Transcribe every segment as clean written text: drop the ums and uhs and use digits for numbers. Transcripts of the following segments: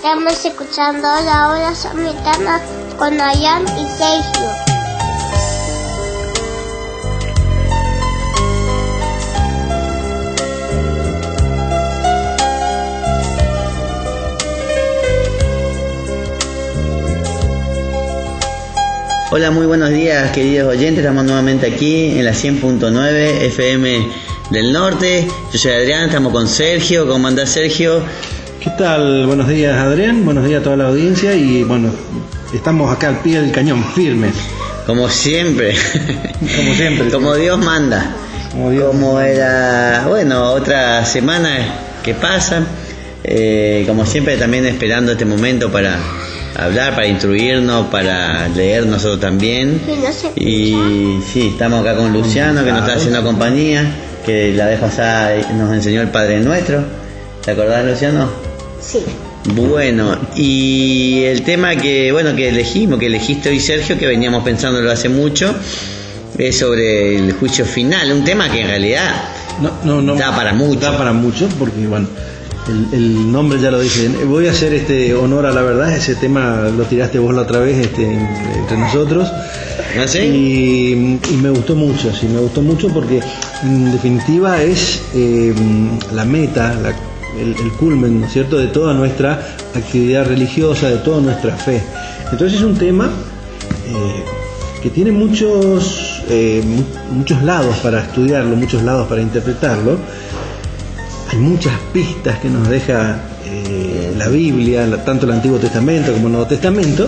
Estamos escuchando la hora samaritana con Adrián y Sergio. Hola, muy buenos días, queridos oyentes. Estamos nuevamente aquí en la 100.9 FM del Norte. Yo soy Adrián, estamos con Sergio. ¿Cómo andás, Sergio? ¿Qué tal? Buenos días, Adrián. Buenos días a toda la audiencia. Y bueno, estamos acá al pie del cañón, firmes. Como siempre. Como siempre. Como Dios manda. Como era, bueno, otra semana que pasa. Como siempre, también esperando este momento para hablar, para instruirnos, para leer nosotros también. Y sí, estamos acá con Luciano, que nos está haciendo compañía, que la vez pasada nos enseñó el Padre Nuestro. ¿Te acordás, Luciano? Sí. Bueno, y el tema que elegiste hoy, Sergio, que veníamos pensándolo hace mucho, es sobre el juicio final, un tema que en realidad no da para mucho. Da para mucho, porque bueno, el nombre ya lo dice. Voy a hacer honor a la verdad. Ese tema lo tiraste vos la otra vez entre nosotros. ¿Ah, sí? Y me gustó mucho, sí, me gustó mucho porque en definitiva es la meta, el culmen, ¿no es cierto?, de toda nuestra actividad religiosa, de toda nuestra fe. Entonces es un tema que tiene muchos lados para estudiarlo, muchos lados para interpretarlo. Hay muchas pistas que nos deja la Biblia, tanto el Antiguo Testamento como el Nuevo Testamento,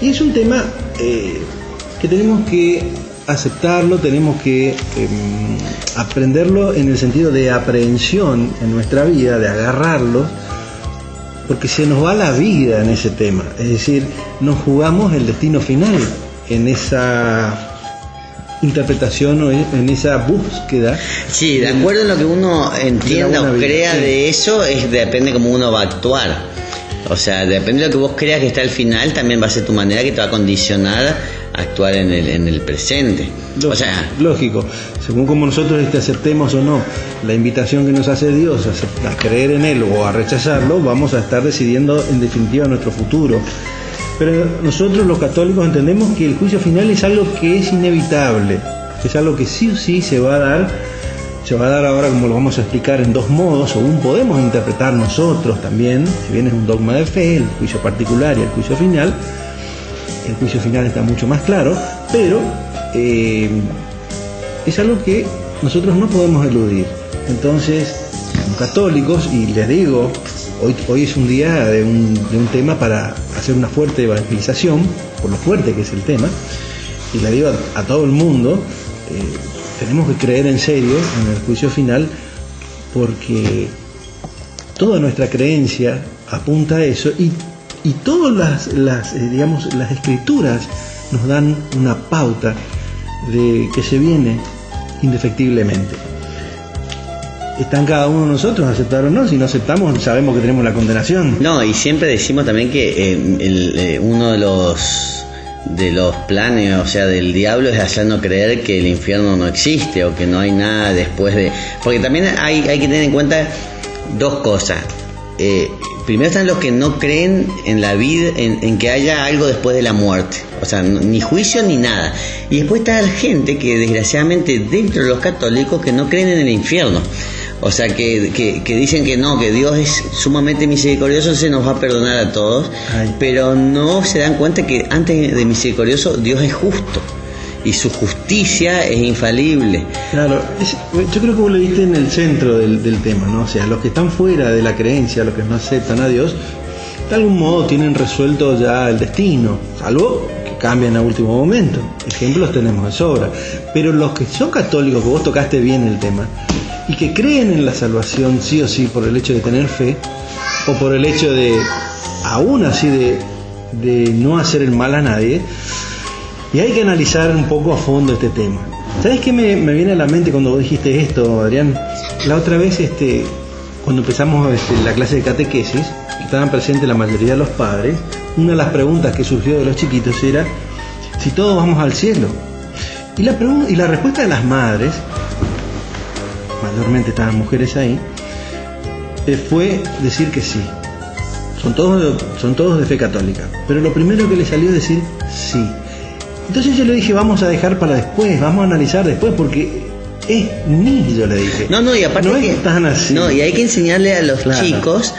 y es un tema que tenemos que aceptarlo, tenemos que aprenderlo en el sentido de aprehensión en nuestra vida, de agarrarlo, porque se nos va la vida en ese tema. Es decir, nos jugamos el destino final en esa interpretación o en esa búsqueda. Sí, de acuerdo en lo que uno entienda o crea de eso, depende cómo uno va a actuar. O sea, depende de lo que vos creas que está al final, también va a ser tu manera que te va a condicionar a actuar en el presente. Lógico, o sea, lógico. Según como nosotros aceptemos o no la invitación que nos hace Dios a creer en Él o a rechazarlo, vamos a estar decidiendo en definitiva nuestro futuro. Pero nosotros los católicos entendemos que el juicio final es algo que es inevitable, es algo que sí o sí se va a dar ahora, como lo vamos a explicar, en dos modos, según podemos interpretar nosotros también, si bien es un dogma de fe, el juicio particular y el juicio final. El juicio final está mucho más claro, pero es algo que nosotros no podemos eludir. Entonces, como católicos, y les digo, hoy es un día de un tema para hacer una fuerte evangelización, por lo fuerte que es el tema, y le digo a todo el mundo, tenemos que creer en serio en el juicio final, porque toda nuestra creencia apunta a eso, y todas las escrituras nos dan una pauta de que se viene indefectiblemente. Está en cada uno de nosotros aceptar o no. Si no aceptamos, sabemos que tenemos la condenación. No, y siempre decimos también que uno de los planes, o sea, del diablo, es hacernos creer que el infierno no existe o que no hay nada después de... Porque también hay que tener en cuenta dos cosas. Primero están los que no creen en la vida, en que haya algo después de la muerte, o sea, ni juicio ni nada. Y después está la gente que desgraciadamente dentro de los católicos que no creen en el infierno. O sea, que dicen que no, que Dios es sumamente misericordioso, se nos va a perdonar a todos. Ay. Pero no se dan cuenta que antes de misericordioso, Dios es justo y su justicia es infalible. Claro, yo creo que vos lo viste en el centro del tema, ¿no? O sea, los que están fuera de la creencia, los que no aceptan a Dios, de algún modo tienen resuelto ya el destino, salvo que cambian a último momento. Ejemplos tenemos de sobra. Pero los que son católicos, que vos tocaste bien el tema, y que creen en la salvación sí o sí por el hecho de tener fe, o por el hecho de, aún así, de no hacer el mal a nadie, y hay que analizar un poco a fondo este tema. ¿Sabes qué me viene a la mente cuando vos dijiste esto, Adrián? La otra vez, cuando empezamos la clase de catequesis, que estaban presentes la mayoría de los padres, una de las preguntas que surgió de los chiquitos era si todos vamos al cielo. Y la respuesta de las madres, mayormente estaban mujeres ahí, fue decir que sí. son todos de fe católica. Pero lo primero que le salió es decir sí. Entonces yo le dije, vamos a dejar para después, vamos a analizar después, porque es ni, yo le dije. No, y aparte no es tan así. No, y hay que enseñarle a los Claro. chicos,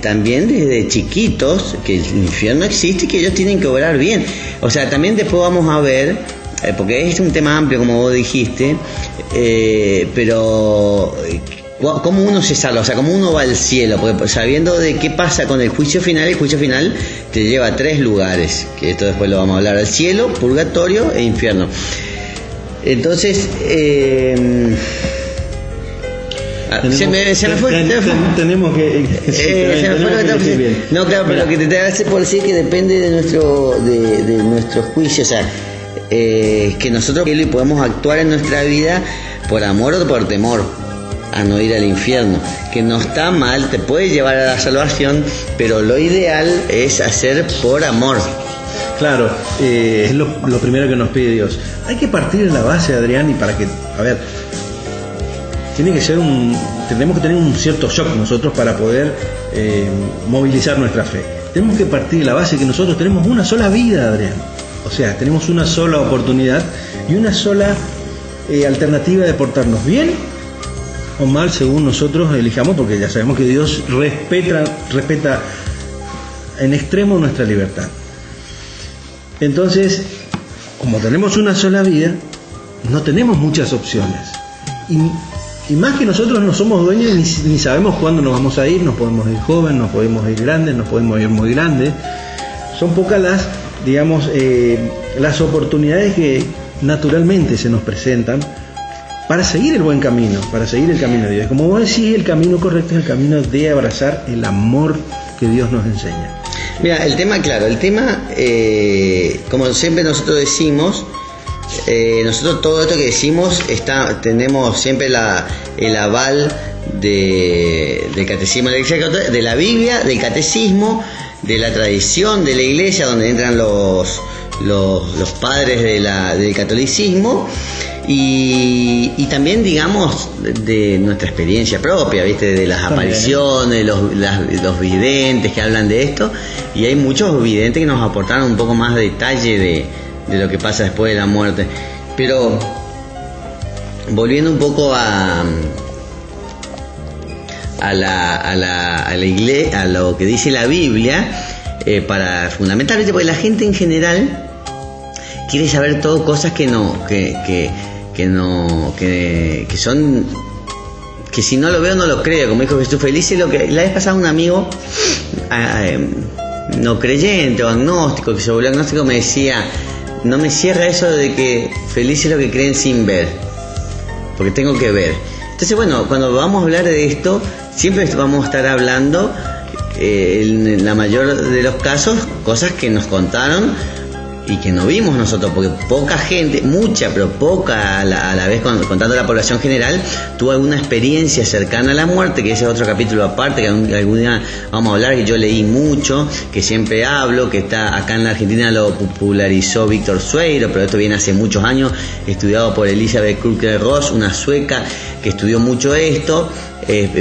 también desde chiquitos, que el infierno existe y que ellos tienen que obrar bien. O sea, también después vamos a ver, porque es un tema amplio, como vos dijiste, pero cómo uno se salva, o sea, cómo uno va al cielo, porque sabiendo de qué pasa con el juicio final te lleva a 3 lugares, que esto después lo vamos a hablar: al cielo, purgatorio e infierno. Entonces, se me fue. Tenemos que... Se me fue lo que estaba diciendo. No, claro, pero lo que te hace por decir que depende de nuestro juicio, o sea, que nosotros podemos actuar en nuestra vida por amor o por temor a no ir al infierno, que no está mal, te puede llevar a la salvación, pero lo ideal es hacer por amor. Claro, es lo primero que nos pide Dios. Hay que partir de la base, Adrián, y para que, a ver, tenemos que tener un cierto shock nosotros para poder movilizar nuestra fe. Tenemos que partir de la base que nosotros tenemos una sola vida, Adrián. O sea, tenemos una sola oportunidad y una sola alternativa de portarnos bien o mal según nosotros elijamos, porque ya sabemos que Dios respeta en extremo nuestra libertad. Entonces, como tenemos una sola vida, no tenemos muchas opciones. Y más que nosotros no somos dueños ni sabemos cuándo nos vamos a ir. Nos podemos ir jóvenes, nos podemos ir grandes, nos podemos ir muy grandes. Son pocas las oportunidades que naturalmente se nos presentan para seguir el buen camino, para seguir el camino de Dios. Como vos decís, el camino correcto es el camino de abrazar el amor que Dios nos enseña. Mira, el tema, como siempre nosotros decimos, nosotros todo esto que decimos tenemos siempre el aval del catecismo de la Iglesia Católica, de la Biblia, del catecismo, de la tradición de la Iglesia, donde entran los padres del catolicismo, y también, digamos, de nuestra experiencia propia, ¿viste? De las apariciones, los videntes que hablan de esto, y hay muchos videntes que nos aportaron un poco más de detalle de lo que pasa después de la muerte. Pero volviendo un poco a la iglesia, a lo que dice la Biblia, para fundamentalmente, porque la gente en general quiere saber todo, cosas que son, que si no lo veo no lo creo, como dijo Jesús. Feliz es lo que la vez pasada un amigo no creyente o agnóstico, que se volvió agnóstico, me decía: no me cierra eso de que feliz es lo que creen sin ver, porque tengo que ver. Entonces, bueno, cuando vamos a hablar de esto, siempre vamos a estar hablando, en la mayor de los casos, cosas que nos contaron y que no vimos nosotros, porque poca gente, mucha, pero poca a la vez, contando la población general, tuvo alguna experiencia cercana a la muerte, que ese es otro capítulo aparte, que algún día vamos a hablar, que yo leí mucho, que siempre hablo, que está acá en la Argentina, lo popularizó Víctor Sueiro, pero esto viene hace muchos años, estudiado por Elisabeth Kübler-Ross, una sueca que estudió mucho esto,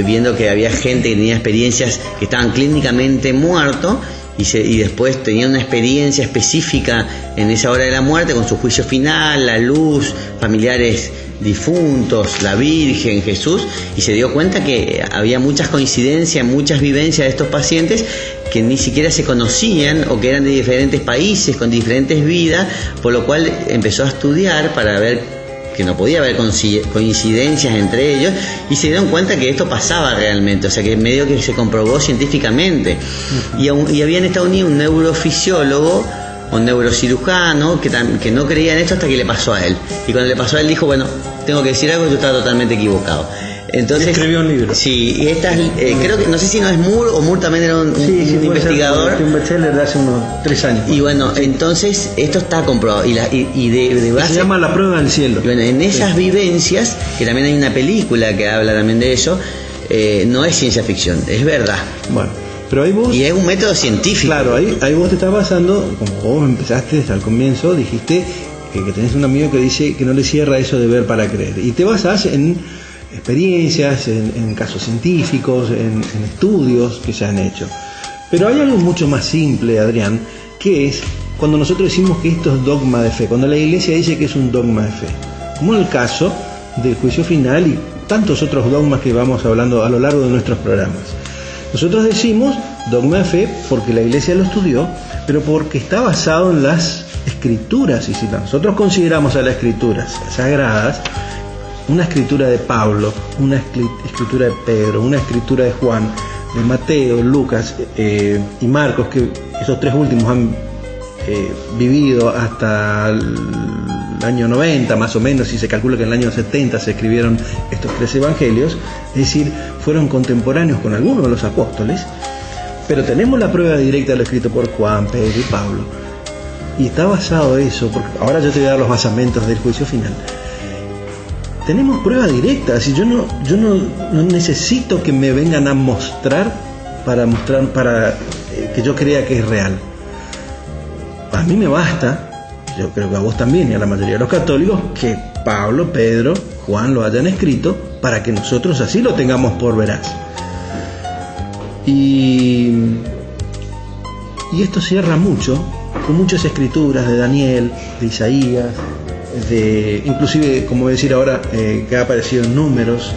viendo que había gente que tenía experiencias que estaban clínicamente muertos, y después tenía una experiencia específica en esa hora de la muerte, con su juicio final, la luz, familiares difuntos, la Virgen, Jesús, y se dio cuenta que había muchas coincidencias, muchas vivencias de estos pacientes que ni siquiera se conocían o que eran de diferentes países, con diferentes vidas, por lo cual empezó a estudiar para ver que no podía haber coincidencias entre ellos, y se dieron cuenta que esto pasaba realmente, o sea que medio que se comprobó científicamente. Y había en Estados Unidos un neurofisiólogo o un neurocirujano que no creía en esto hasta que le pasó a él, y cuando le pasó a él dijo: bueno, tengo que decir algo, yo estaba totalmente equivocado. Entonces escribió un libro. Sí, y creo que, no sé si no es Moore, o Moore también era un investigador. Un bestseller de hace unos 3 años. Y bueno, entonces esto está comprobado. Y de base, se llama La Prueba del Cielo. Y bueno, en esas vivencias, que también hay una película que habla también de eso, no es ciencia ficción, es verdad. Bueno, pero ahí vos... Y es un método científico. Claro, ahí vos te estás basando, como vos empezaste desde al comienzo, dijiste que tenés un amigo que dice que no le cierra eso de ver para creer. Y te basás en experiencias, en casos científicos, en estudios que se han hecho. Pero hay algo mucho más simple, Adrián, que es cuando nosotros decimos que esto es dogma de fe, cuando la Iglesia dice que es un dogma de fe, como en el caso del juicio final y tantos otros dogmas que vamos hablando a lo largo de nuestros programas. Nosotros decimos dogma de fe porque la Iglesia lo estudió, pero porque está basado en las Escrituras, y si nosotros consideramos a las Escrituras sagradas, una escritura de Pablo, una escritura de Pedro, una escritura de Juan, de Mateo, Lucas y Marcos, que esos tres últimos han vivido hasta el año 90 más o menos, y se calcula que en el año 70 se escribieron estos 3 evangelios, es decir, fueron contemporáneos con algunos de los apóstoles, pero tenemos la prueba directa de lo escrito por Juan, Pedro y Pablo, y está basado eso, porque ahora yo te voy a dar los basamentos del juicio final. Tenemos prueba directa, así yo no necesito que me vengan a mostrar para que yo crea que es real. A mí me basta, yo creo que a vos también y a la mayoría de los católicos, que Pablo, Pedro, Juan lo hayan escrito para que nosotros así lo tengamos por veraz. Y esto cierra mucho, con muchas escrituras de Daniel, de Isaías, inclusive, como voy a decir ahora, que ha aparecido en Números,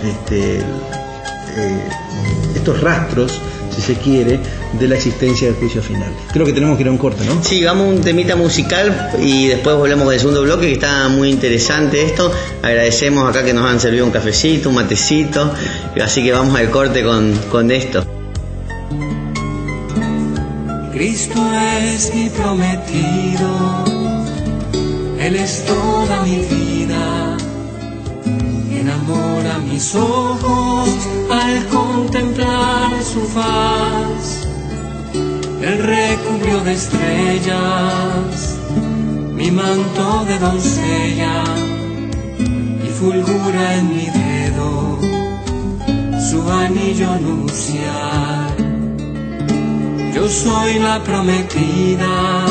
estos rastros, si se quiere, de la existencia del juicio final. Creo que tenemos que ir a un corte, ¿no? Sí, vamos a un temita musical y después volvemos con el segundo bloque, que está muy interesante esto. Agradecemos acá que nos han servido un cafecito, un matecito, así que vamos al corte con esto. Cristo es mi prometido, Él es toda mi vida, enamora mis ojos al contemplar su faz. Él recubrió de estrellas mi manto de doncella y fulgura en mi dedo su anillo nupcial. Yo soy la prometida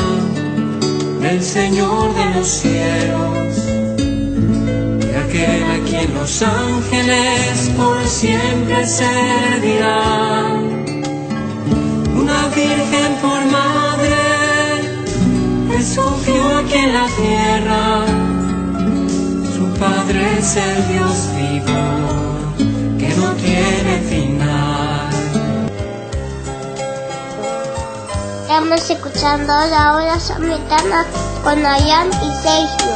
del Señor de los cielos, de aquel a quien los ángeles por siempre servirán. Una virgen por madre escogió aquí en la tierra, su padre es el Dios vivo que no tiene final. Estamos escuchando la hora samaritana con Nayan y Sergio.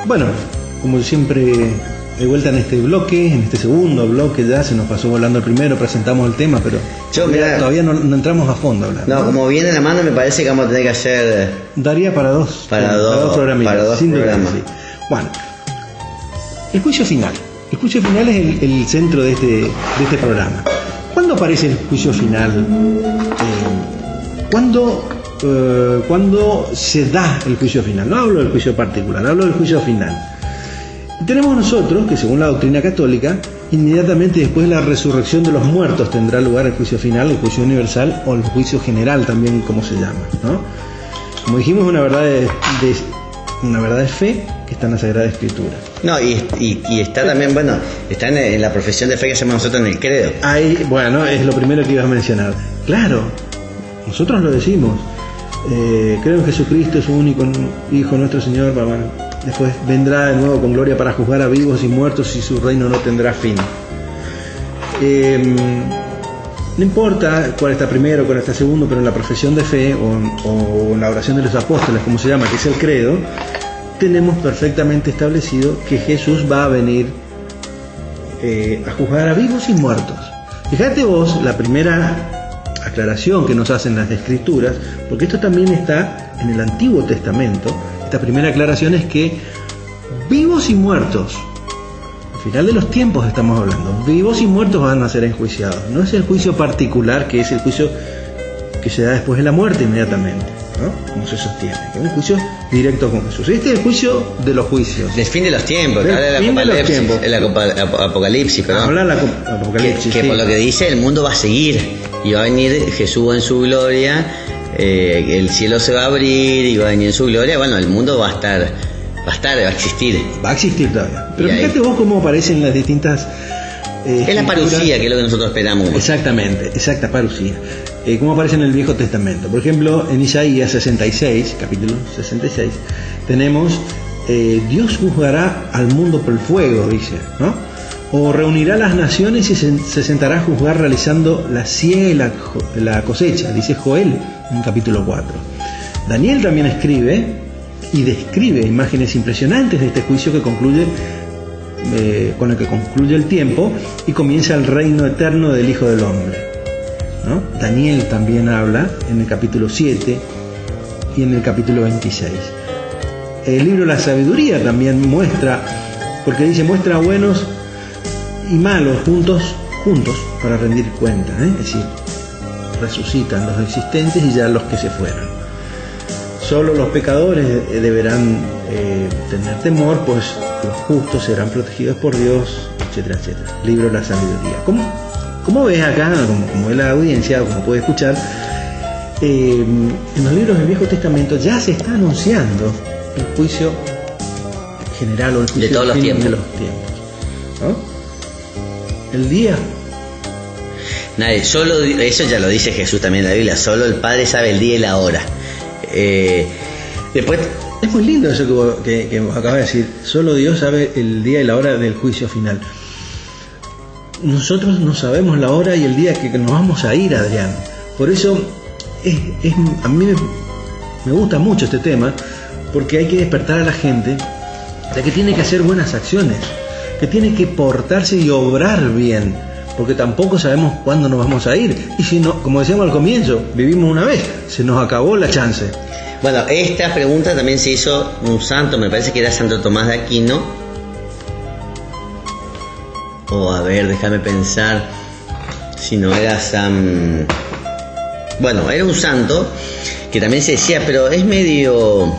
Bueno, como siempre, de vuelta en este bloque, en este segundo bloque, ya se nos pasó volando el primero, presentamos el tema, pero todavía no entramos a fondo a hablar. No, como viene la mano, me parece que vamos a tener que hacer... Daría para dos programitas. Para dos programas. Sí. Bueno, el juicio final. El juicio final es el centro de este programa. ¿Cuándo aparece el juicio final? ¿Cuándo se da el juicio final? No hablo del juicio particular, hablo del juicio final. Y tenemos nosotros que, según la doctrina católica, inmediatamente después de la resurrección de los muertos tendrá lugar el juicio final, el juicio universal o el juicio general también, como se llama, ¿no? Como dijimos, una verdad de fe que está en la Sagrada Escritura. No, y está también, está en la profesión de fe que hacemos nosotros en el credo. Ahí, bueno, es lo primero que ibas a mencionar. Claro, nosotros lo decimos. Creo en Jesucristo, su único Hijo, nuestro Señor. Después vendrá de nuevo con gloria para juzgar a vivos y muertos, y su reino no tendrá fin. No importa cuál está primero, cuál está segundo, pero en la profesión de fe o en la oración de los apóstoles, como se llama, que es el credo, tenemos perfectamente establecido que Jesús va a venir a juzgar a vivos y muertos. Fíjate vos la primera aclaración que nos hacen las Escrituras, porque esto también está en el Antiguo Testamento. Esta primera aclaración es que vivos y muertos, al final de los tiempos estamos hablando, vivos y muertos van a ser enjuiciados. No es el juicio particular, que es el juicio que se da después de la muerte inmediatamente, ¿no? Como se sostiene, que es un juicio directo con Jesús. Este es el juicio de los juicios. Del fin de los tiempos, El Apocalipsis, perdón. Habla el Apocalipsis. Que por lo que dice, el mundo va a seguir y va a venir Jesús en su gloria el cielo se va a abrir y va a venir en su gloria, bueno, el mundo va a existir. Va a existir todavía. Pero Y ahí- fíjate vos cómo aparecen las distintas... Es la parucía, que es lo que nosotros esperamos. Exactamente, exacta parucía. Cómo aparece en el Viejo Testamento. Por ejemplo, en Isaías 66, capítulo 66, tenemos Dios juzgará al mundo por el fuego, dice, ¿no? O reunirá las naciones y se sentará a juzgar realizando la siega y la cosecha, dice Joel en capítulo 4. Daniel también escribe y describe imágenes impresionantes de este juicio que concluye con el que concluye el tiempo y comienza el reino eterno del Hijo del Hombre, ¿no? Daniel también habla en el capítulo 7 y en el capítulo 26. El libro de la sabiduría también muestra, porque dice, muestra a buenos y malos juntos para rendir cuenta, es decir, resucitan los existentes y ya los que se fueron. Solo los pecadores deberán tener temor, pues los justos serán protegidos por Dios, etcétera, etcétera. Libro de la sabiduría. ¿Cómo ves acá, como ve la audiencia, como puede escuchar, en los libros del Viejo Testamento ya se está anunciando el juicio general o el juicio De todos los fin tiempos. de los tiempos, ¿no? El día. Nadie, solo eso ya lo dice Jesús también en la Biblia, solo el Padre sabe el día y la hora. Después, Es muy lindo eso que acabas de decir. Solo Dios sabe el día y la hora del juicio final. Nosotros no sabemos la hora y el día que nos vamos a ir, Adrián. Por eso a mí me gusta mucho este tema, porque hay que despertar a la gente de que tiene que hacer buenas acciones, que tiene que portarse y obrar bien, porque tampoco sabemos cuándo nos vamos a ir. Y si no, como decíamos al comienzo, vivimos una vez, se nos acabó la chance. bueno, esta pregunta también se hizo un santo, me parece que era Santo Tomás de Aquino. O a ver, déjame pensar si no era San... Bueno, era un santo que también se decía, pero es medio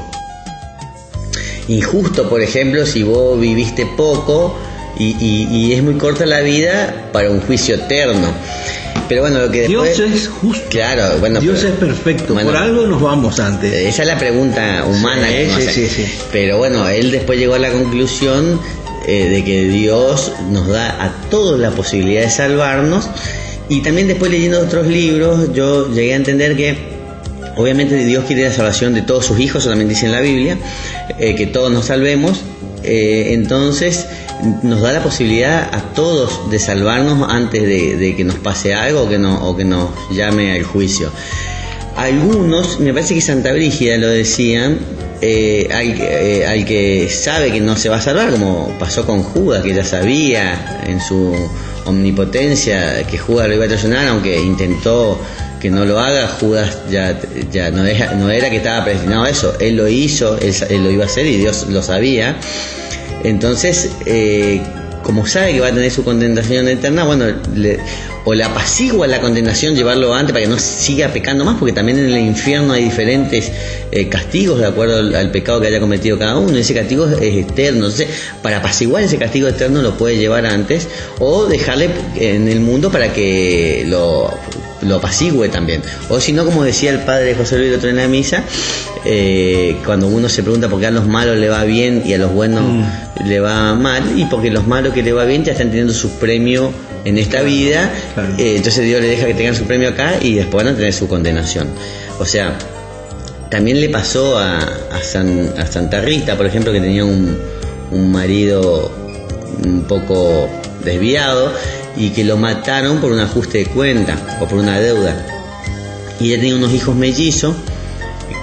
injusto, por ejemplo, si vos viviste poco y es muy corta la vida para un juicio eterno. Pero bueno, lo que después... Dios es justo. Claro, bueno, Dios pero- es perfecto. bueno, Por algo nos vamos antes. esa es la pregunta humana. Sí, que uno sí, hace. sí. Pero bueno, él después llegó a la conclusión de que Dios nos da a todos la posibilidad de salvarnos. Y también después leyendo otros libros, yo llegué a entender que obviamente Dios quiere la salvación de todos sus hijos, eso también dice en la Biblia, que todos nos salvemos. Entonces nos da la posibilidad a todos de salvarnos antes de que nos pase algo o que nos llame al juicio. Algunos, me parece que Santa Brígida lo decían, al que sabe que no se va a salvar, como pasó con Judas, que ya sabía en su omnipotencia que Judas lo iba a traicionar, aunque intentó que no lo haga. Judas ya no era que estaba predestinado a eso, él lo hizo, él lo iba a hacer y Dios lo sabía. Entonces, como sabe que va a tener su condenación eterna, bueno, o le apacigua la condenación, llevarlo antes para que no siga pecando más, porque también en el infierno hay diferentes castigos de acuerdo al pecado que haya cometido cada uno. Ese castigo es eterno, entonces para apaciguar ese castigo eterno lo puede llevar antes, o dejarle en el mundo para que lo apacigüe también. O si no, como decía el padre José Luis el otro en la misa, cuando uno se pregunta por qué a los malos le va bien y a los buenos le va mal, y porque los malos que le va bien ya están teniendo su premio en esta vida, claro. Entonces Dios le deja que tengan su premio acá y después van a tener su condenación. O sea, también le pasó a Santa Rita, por ejemplo, que tenía un marido un poco desviado y que lo mataron por un ajuste de cuenta o por una deuda, y ella tenía unos hijos mellizos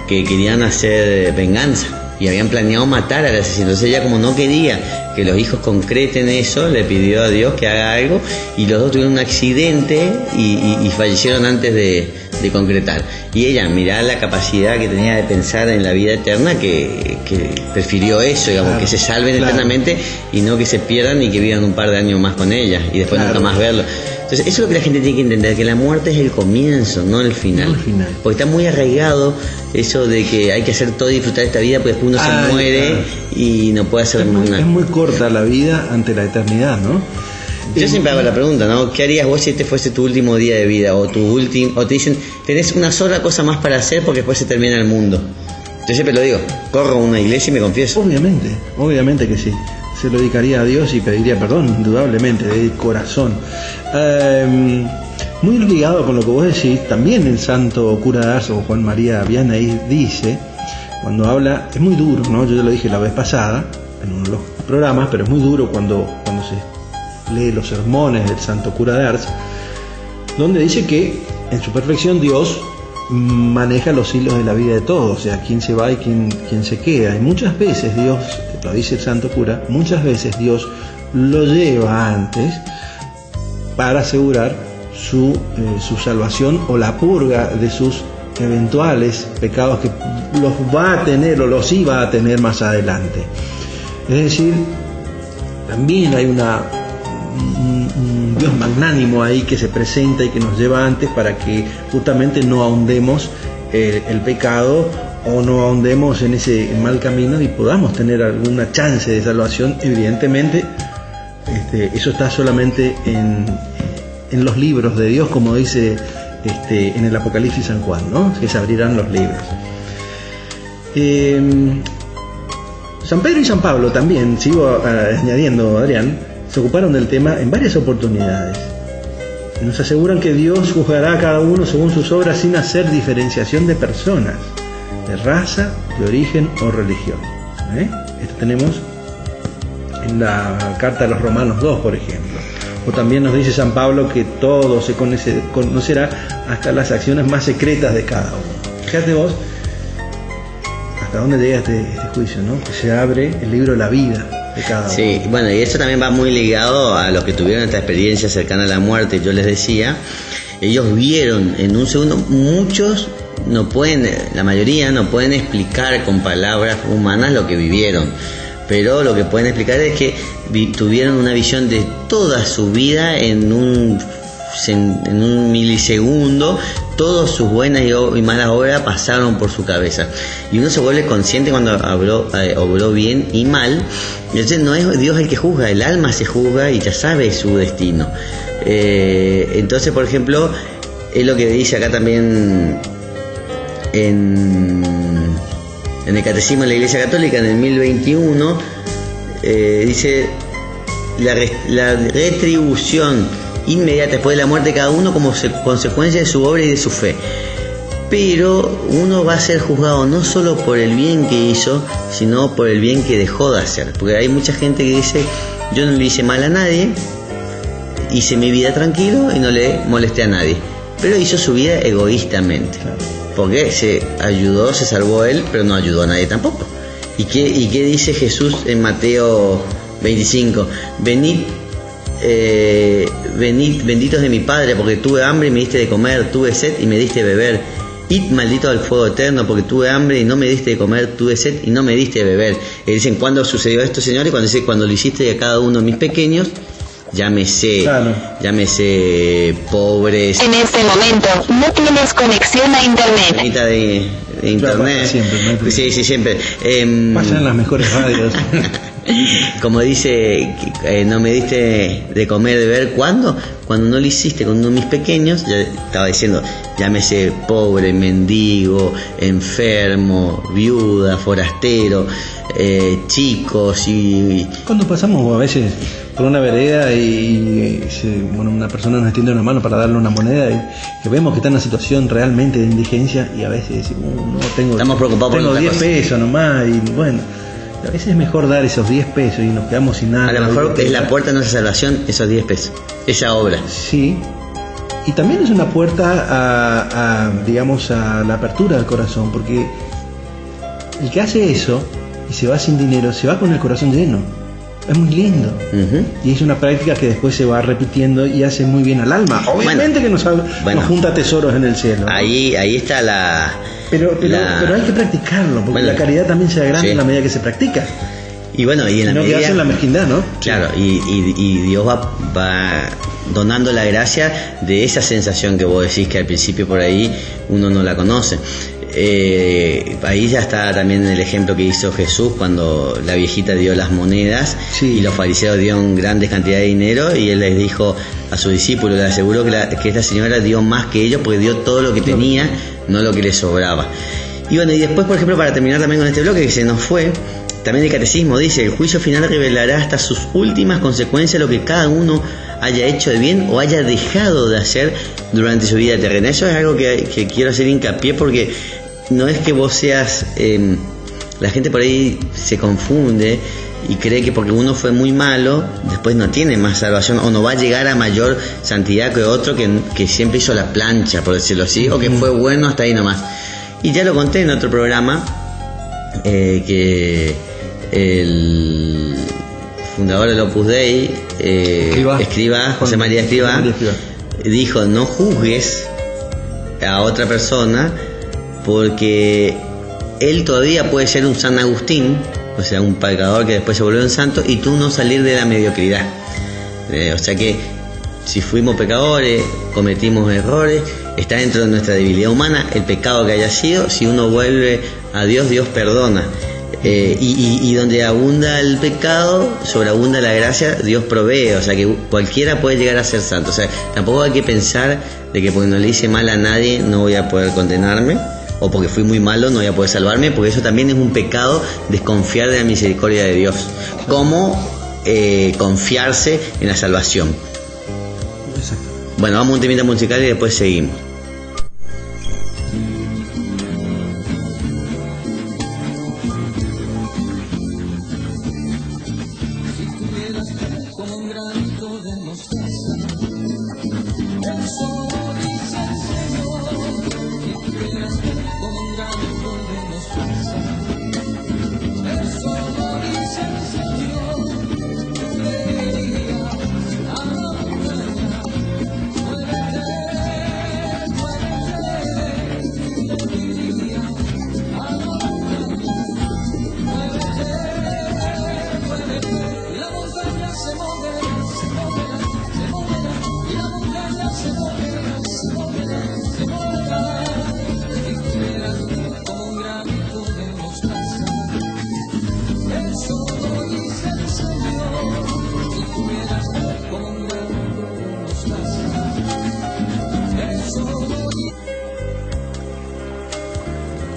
que querían hacer venganza y habían planeado matar al asesino. Entonces ella, como no quería que los hijos concreten eso, le pidió a Dios que haga algo, y los dos tuvieron un accidente y fallecieron antes de concretar. Y ella, mirá la capacidad que tenía de pensar en la vida eterna, que prefirió eso, digamos, Claro, que se salven claro. eternamente y no que se pierdan y que vivan un par de años más con ella y después Claro. nunca más verlo. Entonces eso es lo que la gente tiene que entender, que la muerte es el comienzo, no el final. No el final. Porque está muy arraigado eso de que hay que hacer todo y disfrutar esta vida, porque después uno se muere claro. y no puede hacer Es nada. muy corta la vida ante la eternidad, ¿no? Yo siempre hago la pregunta, ¿no? ¿Qué harías vos si este fuese tu último día de vida? O te dicen, tenés una sola cosa más para hacer porque después se termina el mundo. Yo siempre lo digo, corro a una iglesia y me confieso. Obviamente que sí. Se lo dedicaría a Dios y pediría perdón, indudablemente, de corazón. Muy ligado con lo que vos decís, también el santo cura de Ars, o Juan María Vianney, dice, cuando habla, es muy duro, ¿no? Yo ya lo dije la vez pasada, en uno de los programas, pero es muy duro cuando se lee los sermones del santo cura de Ars, donde dice que en su perfección Dios maneja los hilos de la vida de todos, o sea, quién se va y quién se queda. Y muchas veces Dios, lo dice el santo cura, muchas veces Dios lo lleva antes para asegurar su salvación o la purga de sus eventuales pecados que los va a tener o los iba a tener más adelante. Es decir, también hay un Dios magnánimo ahí que se presenta y que nos lleva antes para que justamente no ahondemos el pecado o no ahondemos en ese mal camino y podamos tener alguna chance de salvación. Evidentemente eso está solamente en los libros de Dios, como dice en el Apocalipsis San Juan, ¿no? Que se abrirán los libros. San Pedro y San Pablo también, sigo añadiendo, Adrián, se ocuparon del tema en varias oportunidades. Nos aseguran que Dios juzgará a cada uno según sus obras sin hacer diferenciación de personas, de raza, de origen o religión. Esto tenemos en la carta a los Romanos 2, por ejemplo. O también nos dice San Pablo que todo se conocerá hasta las acciones más secretas de cada uno. Fíjate vos hasta dónde llega este juicio, ¿no? Que se abre el libro de la vida de cada uno. Sí, bueno, y eso también va muy ligado a los que tuvieron esta experiencia cercana a la muerte. Yo les decía, ellos vieron en un segundo, muchos no pueden, la mayoría no pueden explicar con palabras humanas lo que vivieron, pero lo que pueden explicar es que tuvieron una visión de toda su vida en un milisegundo. Todas sus buenas y malas obras pasaron por su cabeza y uno se vuelve consciente cuando obró bien y mal. Entonces no es Dios el que juzga, el alma se juzga y ya sabe su destino. Entonces, por ejemplo, es lo que dice acá también en el Catecismo de la Iglesia Católica, en el 1021, dice la retribución inmediata después de la muerte de cada uno como consecuencia de su obra y de su fe. Pero uno va a ser juzgado no solo por el bien que hizo, sino por el bien que dejó de hacer. Porque hay mucha gente que dice, yo no le hice mal a nadie, hice mi vida tranquilo y no le molesté a nadie. Pero hizo su vida egoístamente. Porque se ayudó, se salvó él, pero no ayudó a nadie tampoco. ¿Y qué dice Jesús en Mateo 25? Venid, benditos de mi Padre, porque tuve hambre y me diste de comer, tuve sed y me diste de beber. Id maldito al fuego eterno, porque tuve hambre y no me diste de comer, tuve sed y no me diste de beber. Y dicen, ¿cuándo sucedió esto, Señor? Y cuando dice, cuando lo hiciste a cada uno de mis pequeños, llámese pobres. En este momento no tienes conexión a internet. De internet. Siempre, sí, siempre. Pasan las mejores radios. Como dice, no me diste de comer, de beber, ¿cuándo? Cuando no lo hiciste con uno de mis pequeños. Ya estaba diciendo, llámese pobre, mendigo, enfermo, viuda, forastero, chicos y... Cuando pasamos a veces por una vereda y una persona nos extiende una mano para darle una moneda y que vemos que está en una situación realmente de indigencia y a veces decimos, no tengo, estamos preocupados tengo por 10 cosa. pesos nomás y bueno, a veces es mejor dar esos 10 pesos y nos quedamos sin nada. A lo mejor es la puerta de nuestra salvación, esos 10 pesos, esa obra. Sí, y también es una puerta digamos, a la apertura del corazón, porque el que hace eso y se va sin dinero, se va con el corazón lleno. Es muy lindo. Y es una práctica que después se va repitiendo y hace muy bien al alma. Obviamente que nos junta tesoros en el cielo, ¿no? Ahí está la... Pero hay que practicarlo, porque la caridad también se agranda en la medida que se practica. Y bueno, y en la no medida... que hacen la mezquindad, ¿no? Claro, y Dios va donando la gracia de esa sensación que vos decís que al principio por ahí uno no la conoce. ahí ya está también el ejemplo que hizo Jesús cuando la viejita dio las monedas, sí, y los fariseos dieron grandes cantidades de dinero, y él les dijo a sus discípulos, les aseguró que esta señora dio más que ellos porque dio todo lo que tenía, no lo que le sobraba. Y bueno, y después, por ejemplo, para terminar también con este bloque que se nos fue, también el catecismo dice: el juicio final revelará hasta sus últimas consecuencias lo que cada uno haya hecho de bien o haya dejado de hacer durante su vida terrena. Eso es algo que quiero hacer hincapié, porque no es que vos seas... la gente por ahí se confunde y cree que porque uno fue muy malo, después no tiene más salvación, o no va a llegar a mayor santidad que otro que siempre hizo la plancha, por decirlo así, o que fue bueno hasta ahí nomás. Y ya lo conté en otro programa, que el fundador del Opus Dei, Escrivá, José María Escrivá, dijo: no juzgues a otra persona, porque él todavía puede ser un San Agustín, o sea, un pecador que después se volvió un santo, y tú no salir de la mediocridad. O sea que si fuimos pecadores, cometimos errores, está dentro de nuestra debilidad humana el pecado que haya sido. Si uno vuelve a Dios, Dios perdona. Y donde abunda el pecado, sobreabunda la gracia, Dios provee. O sea que cualquiera puede llegar a ser santo. O sea, tampoco hay que pensar de que porque no le hice mal a nadie no voy a poder condenarme, o porque fui muy malo no voy a poder salvarme, porque eso también es un pecado, desconfiar de la misericordia de Dios, como confiarse en la salvación. Exacto. Bueno, vamos a un temita musical y después seguimos.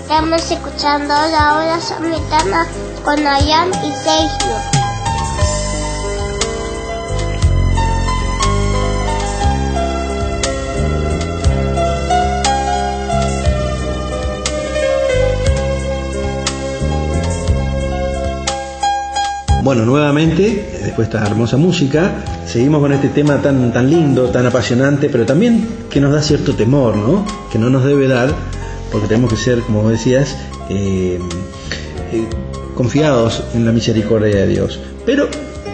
Estamos escuchando la hora samaritana con Nayan y Sergio. Bueno, nuevamente, después de esta hermosa música, seguimos con este tema tan lindo, tan apasionante, pero también que nos da cierto temor, ¿no? Que no nos debe dar, porque tenemos que ser, como vos decías, confiados en la misericordia de Dios. Pero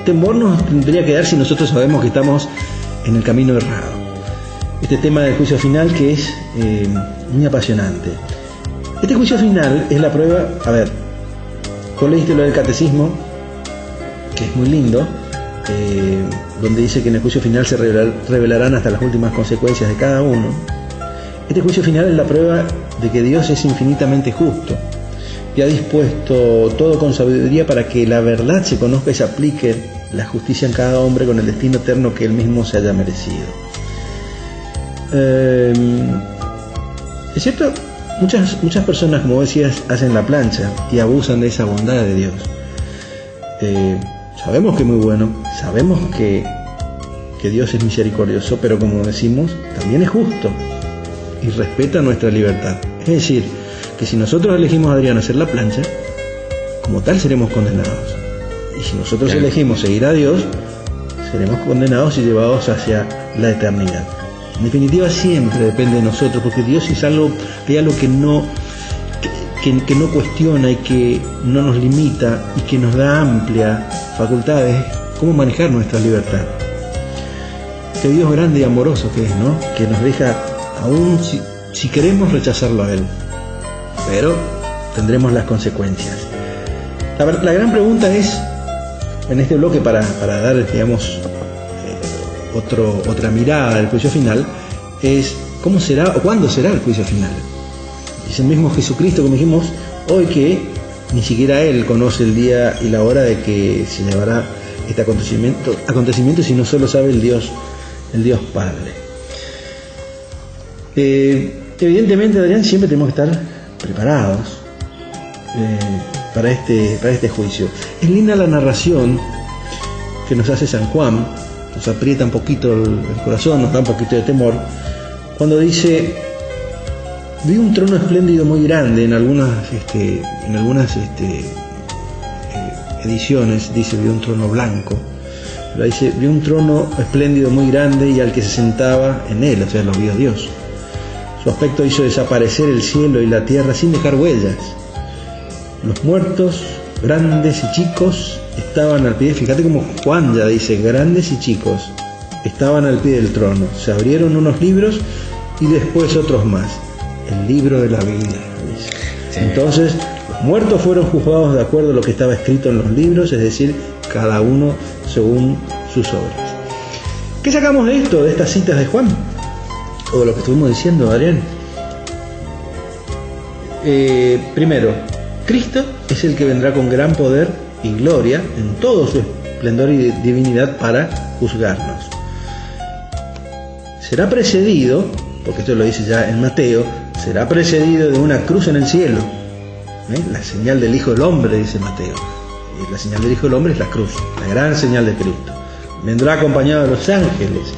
temor nos tendría que dar si nosotros sabemos que estamos en el camino errado. Este tema del juicio final, que es muy apasionante. Este juicio final es la prueba. A ver, vos leíste lo del catecismo, que es muy lindo, donde dice que en el juicio final se revelarán hasta las últimas consecuencias de cada uno. Este juicio final es la prueba de que Dios es infinitamente justo y ha dispuesto todo con sabiduría para que la verdad se conozca y se aplique la justicia en cada hombre con el destino eterno que él mismo se haya merecido. Es cierto, muchas personas, como decías, hacen la plancha y abusan de esa bondad de Dios. Sabemos que es muy bueno, sabemos que Dios es misericordioso, pero como decimos, también es justo y respeta nuestra libertad. Es decir, que si nosotros elegimos, Adrián, hacer la plancha, como tal seremos condenados. Y si nosotros elegimos seguir a Dios, seremos condenados y llevados hacia la eternidad. En definitiva, siempre depende de nosotros, porque Dios es algo que no cuestiona y que no nos limita y que nos da amplias facultades cómo manejar nuestra libertad. Qué Dios grande y amoroso que es, ¿no? Que nos deja, aún si queremos rechazarlo a Él, pero tendremos las consecuencias. La gran pregunta es, en este bloque, para dar, digamos, otra mirada al juicio final, es ¿cómo será o cuándo será el juicio final? Es el mismo Jesucristo, como dijimos hoy, que ni siquiera Él conoce el día y la hora de que se llevará este acontecimiento, sino solo sabe el Dios Padre. Evidentemente, Adrián, siempre tenemos que estar preparados para este juicio. Es linda la narración que nos hace San Juan, nos aprieta un poquito el corazón, nos da un poquito de temor, cuando dice: vi un trono espléndido muy grande. En algunas ediciones dice vi un trono blanco, pero dice vi un trono espléndido muy grande y al que se sentaba en él, o sea, lo vio Dios. Su aspecto hizo desaparecer el cielo y la tierra sin dejar huellas. Los muertos, grandes y chicos, estaban al pie. Fíjate como Juan ya dice, grandes y chicos, estaban al pie del trono. Se abrieron unos libros y después otros más. El libro de la vida, dice. Sí. Entonces, los muertos fueron juzgados de acuerdo a lo que estaba escrito en los libros, es decir, cada uno según sus obras. ¿Qué sacamos de esto, de estas citas de Juan? O de lo que estuvimos diciendo, Adrián. Primero, Cristo es el que vendrá con gran poder y gloria en todo su esplendor y divinidad para juzgarnos. Será precedido, porque esto lo dice ya en Mateo, será precedido de una cruz en el cielo. La señal del Hijo del Hombre, dice Mateo. Y la señal del Hijo del Hombre es la cruz, la gran señal de Cristo. Vendrá acompañado de los ángeles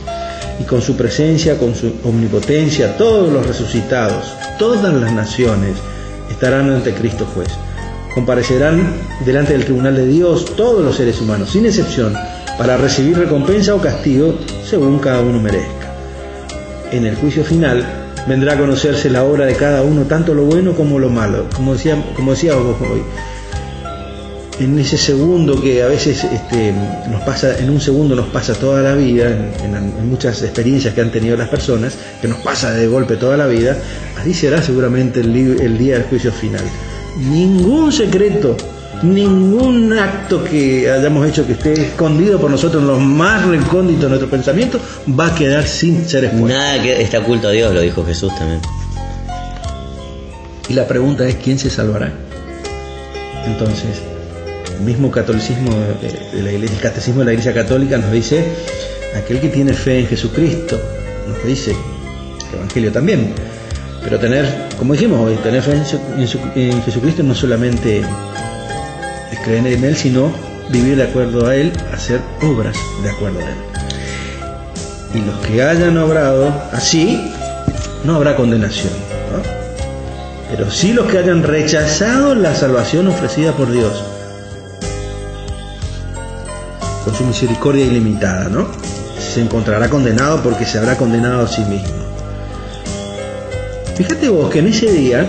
y con su presencia, con su omnipotencia, todos los resucitados, todas las naciones estarán ante Cristo juez. Comparecerán delante del tribunal de Dios todos los seres humanos, sin excepción, para recibir recompensa o castigo según cada uno merezca. En el juicio final vendrá a conocerse la obra de cada uno, tanto lo bueno como lo malo, como decíamos hoy. En ese segundo que a veces nos pasa, en un segundo nos pasa toda la vida, en muchas experiencias que han tenido las personas, que nos pasa de golpe toda la vida, así será seguramente el día del juicio final. Ningún secreto, ningún acto que hayamos hecho que esté escondido por nosotros en los más recónditos de nuestro pensamiento va a quedar sin ser expuesto. Nada que está oculto a Dios, lo dijo Jesús también. Y la pregunta es, ¿quién se salvará? Entonces, el mismo catolicismo de la Iglesia, el catecismo de la Iglesia Católica nos dice: aquel que tiene fe en Jesucristo, nos dice el Evangelio también. Pero como dijimos hoy, tener fe en Jesucristo no solamente es creer en Él, sino vivir de acuerdo a Él, hacer obras de acuerdo a Él. Y los que hayan obrado así, no habrá condenación, ¿no? Pero sí los que hayan rechazado la salvación ofrecida por Dios, con su misericordia ilimitada, ¿no? Se encontrará condenado porque se habrá condenado a sí mismo. Fíjate vos que en ese día,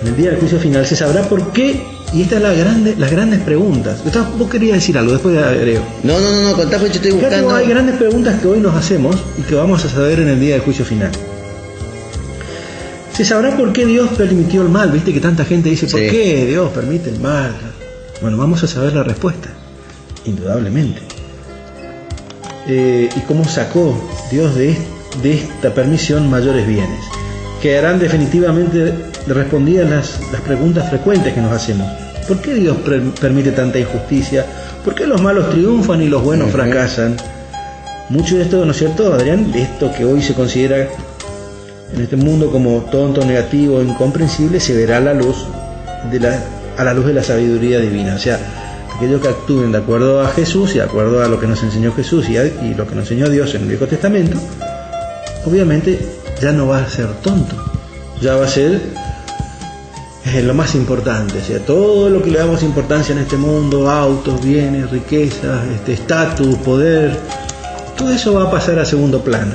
en el día del juicio final, se sabrá por qué, y estas son las grandes preguntas. Vos querías decir algo, después agrego. No, contá, pues yo estoy buscando. Fíjate, hay grandes preguntas que hoy nos hacemos y que vamos a saber en el día del juicio final. Se sabrá por qué Dios permitió el mal. Viste que tanta gente dice, ¿por qué Dios permite el mal? Bueno, vamos a saber la respuesta, indudablemente. Y cómo sacó Dios de esta permisión mayores bienes. Quedarán definitivamente respondidas las preguntas frecuentes que nos hacemos. ¿Por qué Dios permite tanta injusticia? ¿Por qué los malos triunfan y los buenos fracasan? Mucho de esto, ¿no es cierto, Adrián? De esto que hoy se considera en este mundo como tonto, negativo, incomprensible, se verá a la luz de la sabiduría divina. O sea, aquellos que actúen de acuerdo a Jesús y de acuerdo a lo que nos enseñó Jesús y lo que nos enseñó Dios en el Viejo Testamento, obviamente ya no va a ser tonto, ya va a ser lo más importante. O sea, todo lo que le damos importancia en este mundo, autos, bienes, riquezas, estatus, poder, todo eso va a pasar a segundo plano.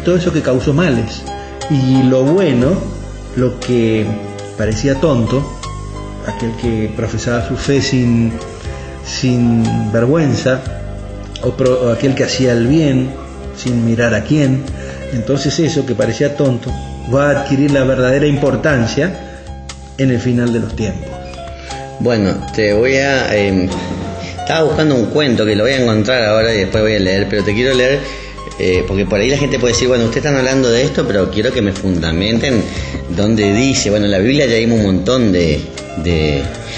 Todo eso que causó males. Y lo bueno, lo que parecía tonto, aquel que profesaba su fe sin vergüenza, o aquel que hacía el bien sin mirar a quién, entonces eso que parecía tonto va a adquirir la verdadera importancia en el final de los tiempos. Bueno, estaba buscando un cuento que lo voy a encontrar ahora y después voy a leer, pero te quiero leer porque por ahí la gente puede decir, bueno, ustedes están hablando de esto, pero quiero que me fundamenten donde dice, bueno, en la Biblia ya vimos un montón de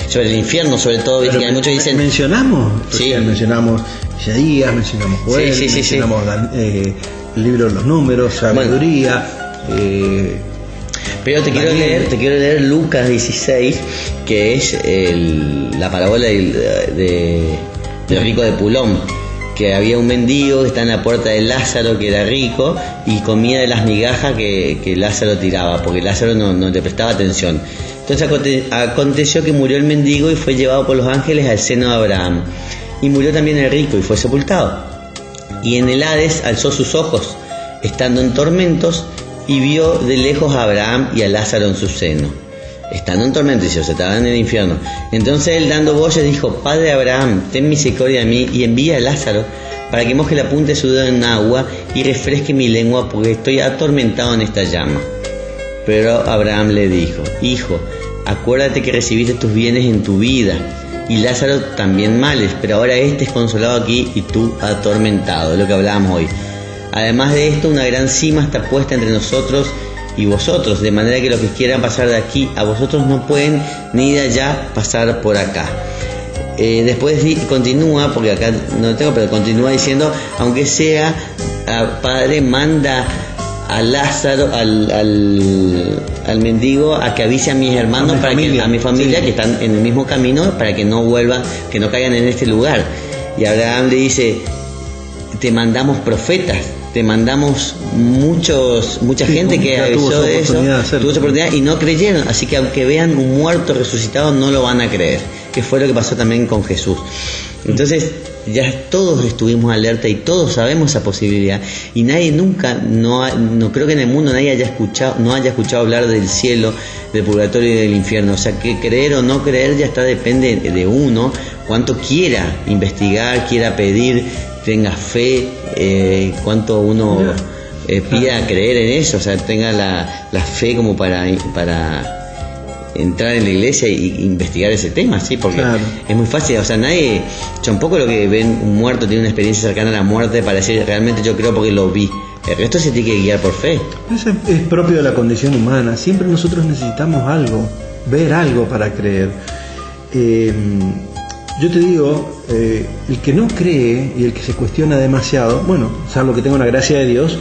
sobre el infierno, sobre todo, ¿viste? Que hay muchos dicen... Mencionamos, sí. Mencionamos Isaías, mencionamos Joel, sí. mencionamos el libro de los números, sabiduría... Pero te quiero leer Lucas 16, que es la parábola del rico de Pulón, que había un mendigo que está en la puerta de Lázaro, que era rico, y comía de las migajas que Lázaro tiraba, porque Lázaro no le prestaba atención. Entonces aconteció que murió el mendigo y fue llevado por los ángeles al seno de Abraham. Y murió también el rico y fue sepultado. Y en el Hades alzó sus ojos, estando en tormentos, y vio de lejos a Abraham y a Lázaro en su seno. Estando en tormentos, o sea, estaban en el infierno. Entonces él, dando voces, dijo: Padre Abraham, ten misericordia de mí y envía a Lázaro para que moje la punta de su dedo en agua y refresque mi lengua, porque estoy atormentado en esta llama. Pero Abraham le dijo: Hijo, acuérdate que recibiste tus bienes en tu vida, y Lázaro también males, pero ahora este es consolado aquí y tú atormentado. Es lo que hablábamos hoy. Además de esto, una gran cima está puesta entre nosotros y vosotros, de manera que los que quieran pasar de aquí a vosotros no pueden, ni de allá pasar por acá. Después continúa, porque acá no lo tengo, pero continúa diciendo: aunque sea, Padre, manda a Lázaro, al mendigo, a que avise a mis hermanos, a mi familia, sí, que están en el mismo camino, para que no vuelvan, que no caigan en este lugar. Y Abraham le dice: te mandamos profetas, te mandamos mucha gente que avisó de eso, tuvo esa oportunidad y no creyeron, así que aunque vean un muerto resucitado no lo van a creer, que fue lo que pasó también con Jesús. Entonces ya todos estuvimos alerta y todos sabemos esa posibilidad, y nadie nunca, no creo que en el mundo nadie haya escuchado hablar del cielo, del purgatorio y del infierno. O sea, que creer o no creer ya depende de uno, cuánto quiera investigar, quiera pedir, tenga fe, cuánto uno pida creer en eso, o sea, tenga la fe como para entrar en la iglesia e investigar ese tema, ¿sí? Porque claro, es muy fácil, o sea, nadie, tampoco lo que ven un muerto tiene una experiencia cercana a la muerte para decir realmente yo creo porque lo vi. El resto se tiene que guiar por fe. Eso es propio de la condición humana. Siempre nosotros necesitamos algo, ver algo para creer. Yo te digo, el que no cree y el que se cuestiona demasiado, bueno, salvo que tenga una gracia de Dios,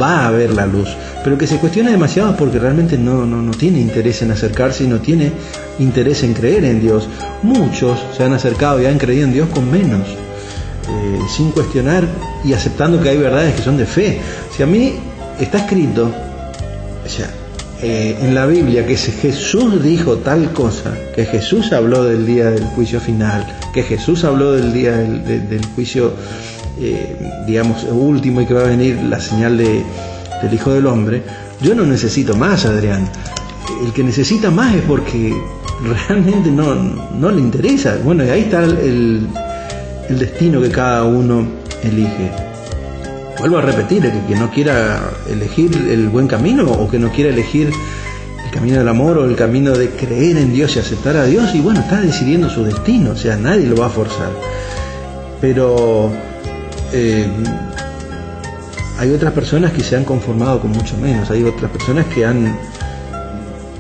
va a ver la luz. Pero el que se cuestiona demasiado es porque realmente no tiene interés en acercarse y no tiene interés en creer en Dios. Muchos se han acercado y han creído en Dios con menos, sin cuestionar y aceptando que hay verdades que son de fe. Si a mí está escrito, o sea, en la Biblia, que Jesús dijo tal cosa, que Jesús habló del día del juicio final, que Jesús habló del día del juicio, digamos, último, y que va a venir la señal del Hijo del Hombre, yo no necesito más, Adrián. El que necesita más es porque realmente no le interesa. Bueno, y ahí está el destino que cada uno elige. Vuelvo a repetir, que no quiera elegir el buen camino, o que no quiera elegir el camino del amor o el camino de creer en Dios y aceptar a Dios, y bueno, está decidiendo su destino, o sea, nadie lo va a forzar. Pero hay otras personas que se han conformado con mucho menos. Hay otras personas que han,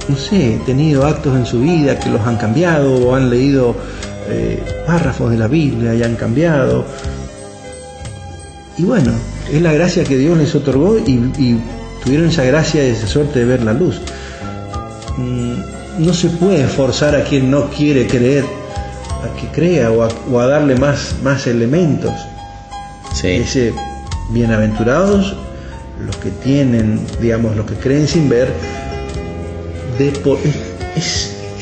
no sé, tenido actos en su vida que los han cambiado, o han leído párrafos de la Biblia y han cambiado. Y bueno, es la gracia que Dios les otorgó, y tuvieron esa gracia y esa suerte de ver la luz. No se puede forzar a quien no quiere creer a que crea, o a darle más elementos. Sí. Dice: bienaventurados los que tienen, digamos, los que creen sin ver.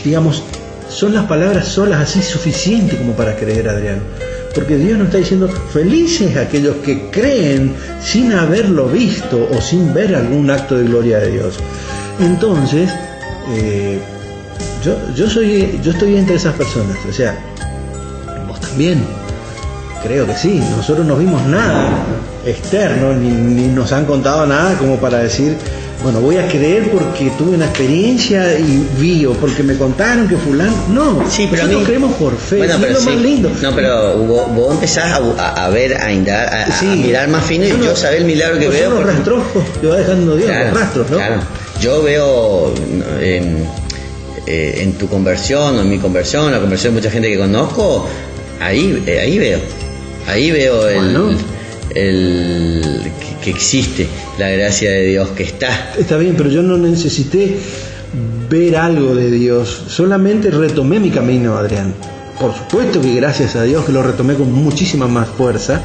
Digamos, son las palabras solas así suficientes como para creer, Adrián. Porque Dios nos está diciendo: felices aquellos que creen sin haberlo visto o sin ver algún acto de gloria de Dios. Entonces, yo estoy entre esas personas. O sea, vos también. Creo que sí. Nosotros no vimos nada externo, ni nos han contado nada como para decir: bueno, voy a creer porque tuve una experiencia y vi, o porque me contaron que fulano. No, sí, pero nosotros creemos por fe, bueno, pero es lo sí, más lindo. No, pero vos empezás a ver, a indagar, a mirar más fino, y yo sabés el milagro que veo. Son los rastrojos que va dejando Dios, claro, los rastros, ¿no? Claro. Yo veo en tu conversión, o en mi conversión, la conversión de mucha gente que conozco, ahí veo el que existe la gracia de Dios, que está. Está bien, pero yo no necesité ver algo de Dios, solamente retomé mi camino, Adrián. Por supuesto que gracias a Dios que lo retomé con muchísima más fuerza,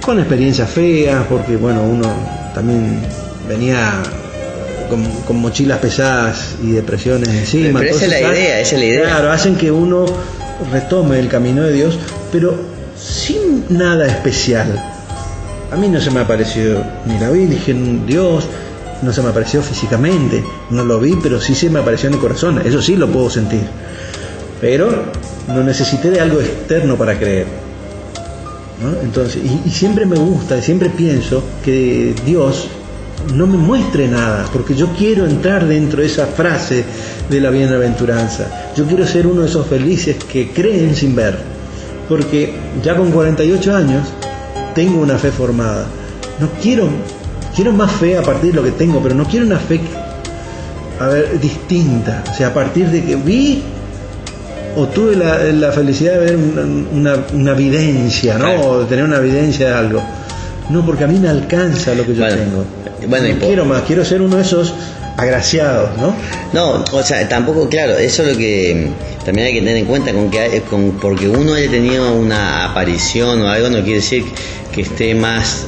con experiencias feas, porque bueno, uno también venía con mochilas pesadas y depresiones encima. Pero esa es la idea. Claro, hacen que uno retome el camino de Dios, pero sin nada especial. A mí no se me apareció ni la Virgen, Dios, no se me apareció físicamente, no lo vi, pero sí se me apareció en el corazón, eso sí lo puedo sentir. Pero no necesité de algo externo para creer, ¿no? Entonces, y siempre me gusta, siempre pienso que Dios no me muestre nada, porque yo quiero entrar dentro de esa frase de la bienaventuranza. Yo quiero ser uno de esos felices que creen sin ver, porque ya con 48 años tengo una fe formada. No quiero más fe a partir de lo que tengo, pero no quiero una fe distinta, o sea, a partir de que vi o tuve la felicidad de ver una evidencia, ¿no? O de tener una evidencia de algo. No, porque a mí me alcanza lo que yo tengo. Bueno, no quiero más, quiero ser uno de esos agraciados, ¿no? No, o sea, tampoco, claro, eso es lo que también hay que tener en cuenta, porque uno haya tenido una aparición o algo no quiere decir que esté más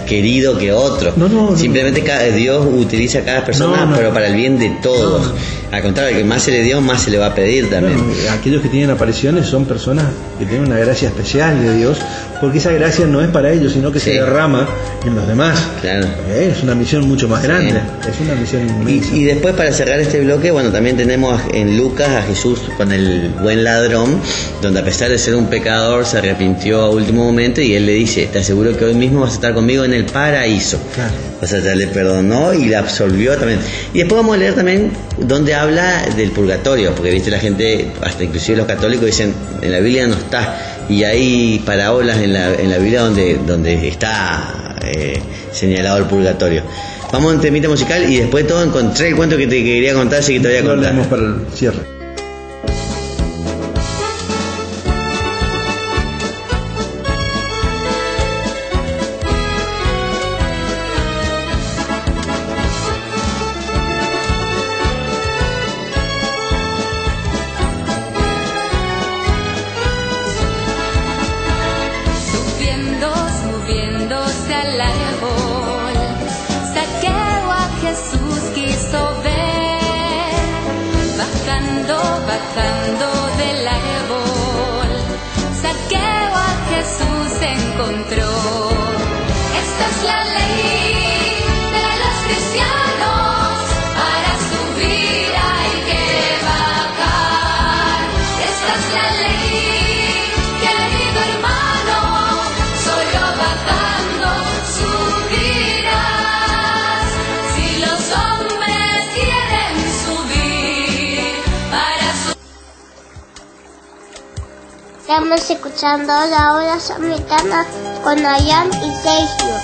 querido que otro. Simplemente Dios utiliza a cada persona, pero para el bien de todos. Al contrario, el que más se le dio, más se le va a pedir también. Aquellos que tienen apariciones son personas que tienen una gracia especial de Dios, porque esa gracia no es para ellos, sino que se derrama en los demás. Claro. Es una misión mucho más grande, es una misión inmensa. Y después, para cerrar este bloque, bueno, también tenemos en Lucas a Jesús con el buen ladrón, donde a pesar de ser un pecador se arrepintió a último momento, y él le dice: te aseguro que hoy mismo vas a estar conmigo en el paraíso. Claro. O sea, ya le perdonó y le absolvió también. Y después vamos a leer también donde habla del purgatorio, porque viste, la gente, hasta inclusive los católicos, dicen en la Biblia no está, y hay parábolas en la Biblia donde está señalado el purgatorio. Vamos a un temita musical y después todo encontré el cuento que te quería contar, así que te voy a contar. Lo leemos para el cierre. Subiéndose al árbol, Zaqueo a Jesús quiso ver, bajando del árbol, Zaqueo a Jesús encontró. Esta es la ley de los cristianos, para subir hay que bajar. Esta es la ley, querido hermano, solo bajando subirás. Si los hombres quieren subir para Estamos escuchando la hora samaritana con Ayan y Sergio.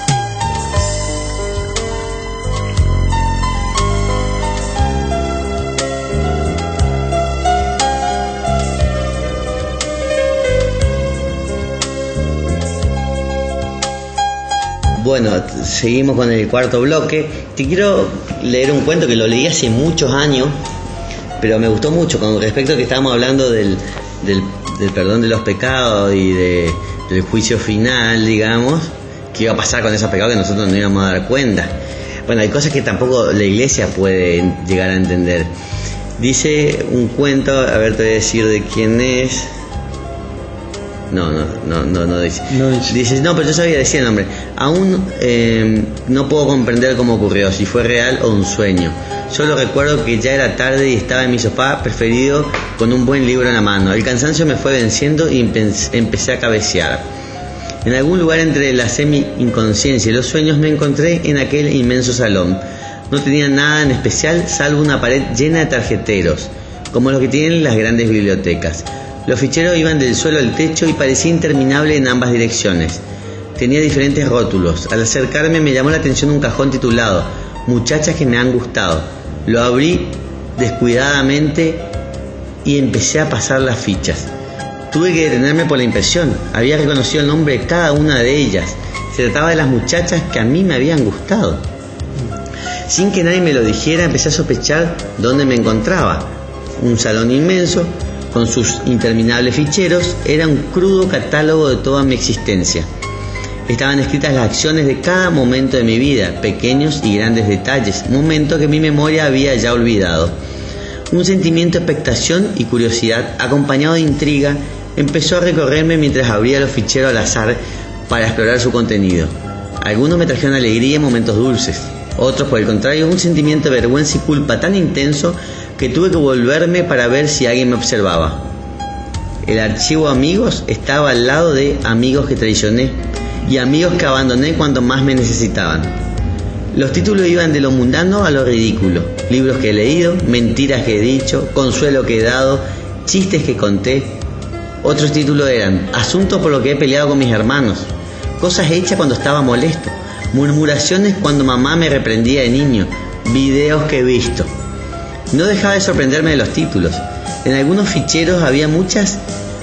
Bueno, seguimos con el cuarto bloque. Te quiero leer un cuento que lo leí hace muchos años, pero me gustó mucho con respecto a que estábamos hablando del perdón de los pecados y del juicio final, digamos, que iba a pasar con esos pecados que nosotros no íbamos a dar cuenta. Bueno, hay cosas que tampoco la iglesia puede llegar a entender. Dice un cuento, a ver, te voy a decir de quién es. No dice. Dice, no, pero yo sabía decir el nombre. Aún no puedo comprender cómo ocurrió, si fue real o un sueño. Solo recuerdo que ya era tarde y estaba en mi sofá preferido con un buen libro en la mano. El cansancio me fue venciendo y empecé a cabecear. En algún lugar entre la semi-inconsciencia y los sueños me encontré en aquel inmenso salón. No tenía nada en especial salvo una pared llena de tarjeteros, como los que tienen las grandes bibliotecas. Los ficheros iban del suelo al techo y parecía interminable en ambas direcciones. Tenía diferentes rótulos. Al acercarme me llamó la atención un cajón titulado Muchachas que me han gustado. Lo abrí descuidadamente y empecé a pasar las fichas. Tuve que detenerme por la impresión. Había reconocido el nombre de cada una de ellas. Se trataba de las muchachas que a mí me habían gustado. Sin que nadie me lo dijera, empecé a sospechar dónde me encontraba. Un salón inmenso, con sus interminables ficheros, era un crudo catálogo de toda mi existencia. Estaban escritas las acciones de cada momento de mi vida, pequeños y grandes detalles, momentos que mi memoria había ya olvidado. Un sentimiento de expectación y curiosidad, acompañado de intriga, empezó a recorrerme mientras abría los ficheros al azar para explorar su contenido. Algunos me trajeron alegría y momentos dulces, otros, por el contrario, un sentimiento de vergüenza y culpa tan intenso que tuve que volverme para ver si alguien me observaba. El archivo Amigos estaba al lado de Amigos que traicioné y Amigos que abandoné cuando más me necesitaban. Los títulos iban de lo mundano a lo ridículo: libros que he leído, mentiras que he dicho, consuelo que he dado, chistes que conté. Otros títulos eran asuntos por los que he peleado con mis hermanos, cosas hechas cuando estaba molesto, murmuraciones cuando mamá me reprendía de niño, videos que he visto. No dejaba de sorprenderme de los títulos. En algunos ficheros había muchas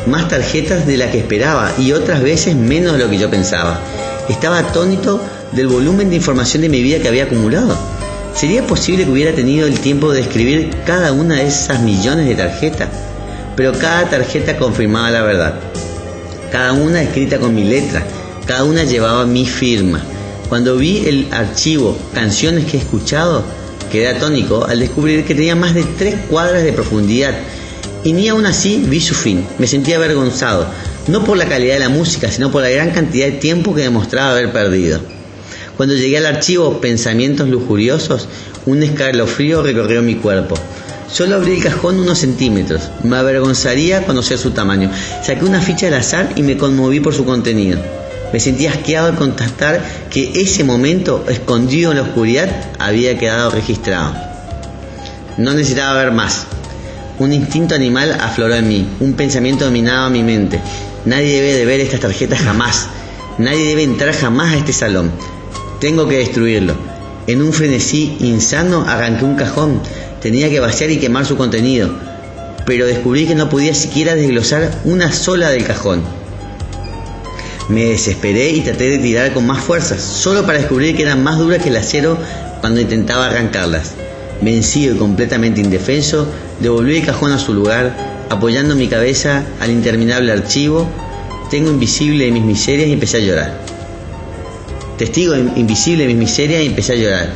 más tarjetas de las que esperaba y otras veces menos de lo que yo pensaba. Estaba atónito del volumen de información de mi vida que había acumulado. ¿Sería posible que hubiera tenido el tiempo de escribir cada una de esas millones de tarjetas? Pero cada tarjeta confirmaba la verdad. Cada una escrita con mi letra, cada una llevaba mi firma. Cuando vi el archivo Canciones que he escuchado, quedé atónico al descubrir que tenía más de 3 cuadras de profundidad. Y ni aún así vi su fin. Me sentía avergonzado, no por la calidad de la música, sino por la gran cantidad de tiempo que demostraba haber perdido. Cuando llegué al archivo Pensamientos lujuriosos, un escalofrío recorrió mi cuerpo. Solo abrí el cajón unos centímetros. Me avergonzaría conocer su tamaño. Saqué una ficha al azar y me conmoví por su contenido. Me sentí asqueado al constatar que ese momento, escondido en la oscuridad, había quedado registrado. No necesitaba ver más. Un instinto animal afloró en mí. Un pensamiento dominaba mi mente. Nadie debe de ver estas tarjetas jamás. Nadie debe entrar jamás a este salón. Tengo que destruirlo. En un frenesí insano arranqué un cajón. Tenía que vaciar y quemar su contenido. Pero descubrí que no podía siquiera desglosar una sola del cajón. Me desesperé y traté de tirar con más fuerzas, solo para descubrir que eran más duras que el acero cuando intentaba arrancarlas. Vencido y completamente indefenso, devolví el cajón a su lugar, apoyando mi cabeza al interminable archivo. Tengo invisible de mis miserias y empecé a llorar. Testigo invisible de mis miserias y empecé a llorar.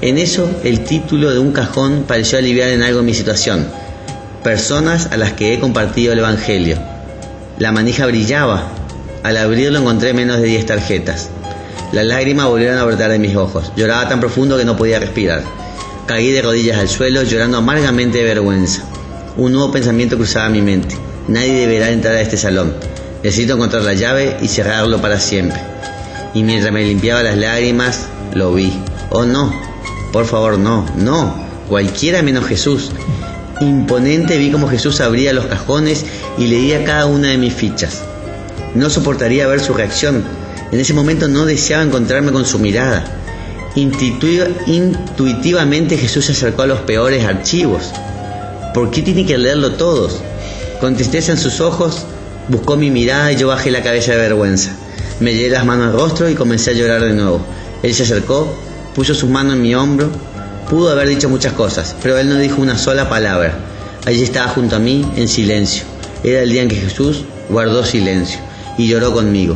En eso, el título de un cajón pareció aliviar en algo mi situación. Personas a las que he compartido el Evangelio. La manija brillaba. Al abrirlo encontré menos de 10 tarjetas. Las lágrimas volvieron a brotar de mis ojos. Lloraba tan profundo que no podía respirar. Caí de rodillas al suelo, llorando amargamente de vergüenza. Un nuevo pensamiento cruzaba mi mente. Nadie deberá entrar a este salón. Necesito encontrar la llave y cerrarlo para siempre. Y mientras me limpiaba las lágrimas, lo vi. Oh no, por favor no, no, cualquiera menos Jesús. Imponente vi cómo Jesús abría los cajones y leía cada una de mis fichas. No soportaría ver su reacción. En ese momento no deseaba encontrarme con su mirada. Intuitivamente Jesús se acercó a los peores archivos. ¿Por qué tiene que leerlo todos? Con tristeza en sus ojos, buscó mi mirada y yo bajé la cabeza de vergüenza. Me llevé las manos al rostro y comencé a llorar de nuevo. Él se acercó, puso sus manos en mi hombro. Pudo haber dicho muchas cosas, pero él no dijo una sola palabra. Allí estaba junto a mí, en silencio. Era el día en que Jesús guardó silencio y lloró conmigo.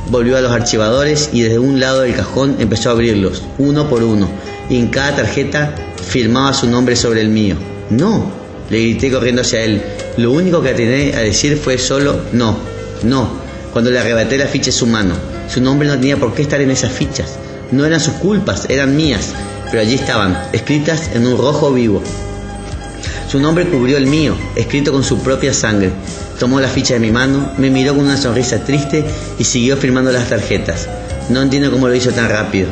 Volvió a los archivadores y desde un lado del cajón empezó a abrirlos, uno por uno, y en cada tarjeta firmaba su nombre sobre el mío. ¡No!, le grité corriendo hacia él. Lo único que atiné a decir fue solo no, no, cuando le arrebaté la ficha de su mano. Su nombre no tenía por qué estar en esas fichas. No eran sus culpas, eran mías, pero allí estaban, escritas en un rojo vivo. Su nombre cubrió el mío, escrito con su propia sangre. Tomó la ficha de mi mano, me miró con una sonrisa triste y siguió firmando las tarjetas. No entiendo cómo lo hizo tan rápido.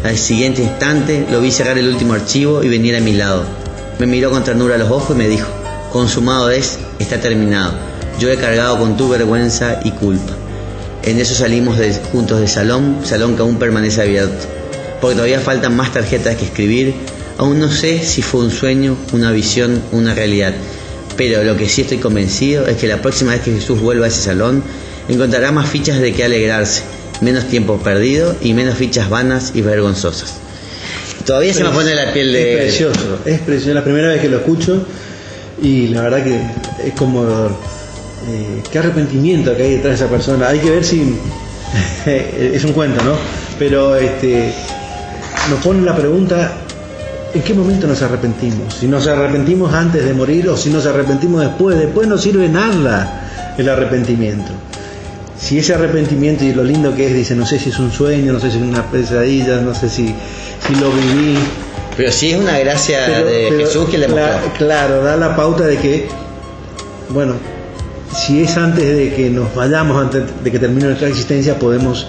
Al siguiente instante lo vi cerrar el último archivo y venir a mi lado. Me miró con ternura a los ojos y me dijo: consumado es, está terminado. Yo he cargado con tu vergüenza y culpa. En eso salimos juntos del salón que aún permanece abierto, porque todavía faltan más tarjetas que escribir. Aún no sé si fue un sueño, una visión, una realidad, pero lo que sí estoy convencido es que la próxima vez que Jesús vuelva a ese salón encontrará más fichas de que alegrarse, menos tiempo perdido y menos fichas vanas y vergonzosas. Todavía se me pone la piel de... Es precioso, es la primera vez que lo escucho y la verdad que es como... qué arrepentimiento que hay detrás de esa persona. Hay que ver si... es un cuento, ¿no? Pero nos pone la pregunta: ¿en qué momento nos arrepentimos? Si nos arrepentimos antes de morir o si nos arrepentimos después. Después no sirve nada el arrepentimiento. Si ese arrepentimiento, y lo lindo que es, dice, no sé si es un sueño, no sé si es una pesadilla, no sé si lo viví. Pero sí es una gracia de Jesús que le mostró. Claro, da la pauta de que, bueno, si es antes de que nos vayamos, antes de que termine nuestra existencia, podemos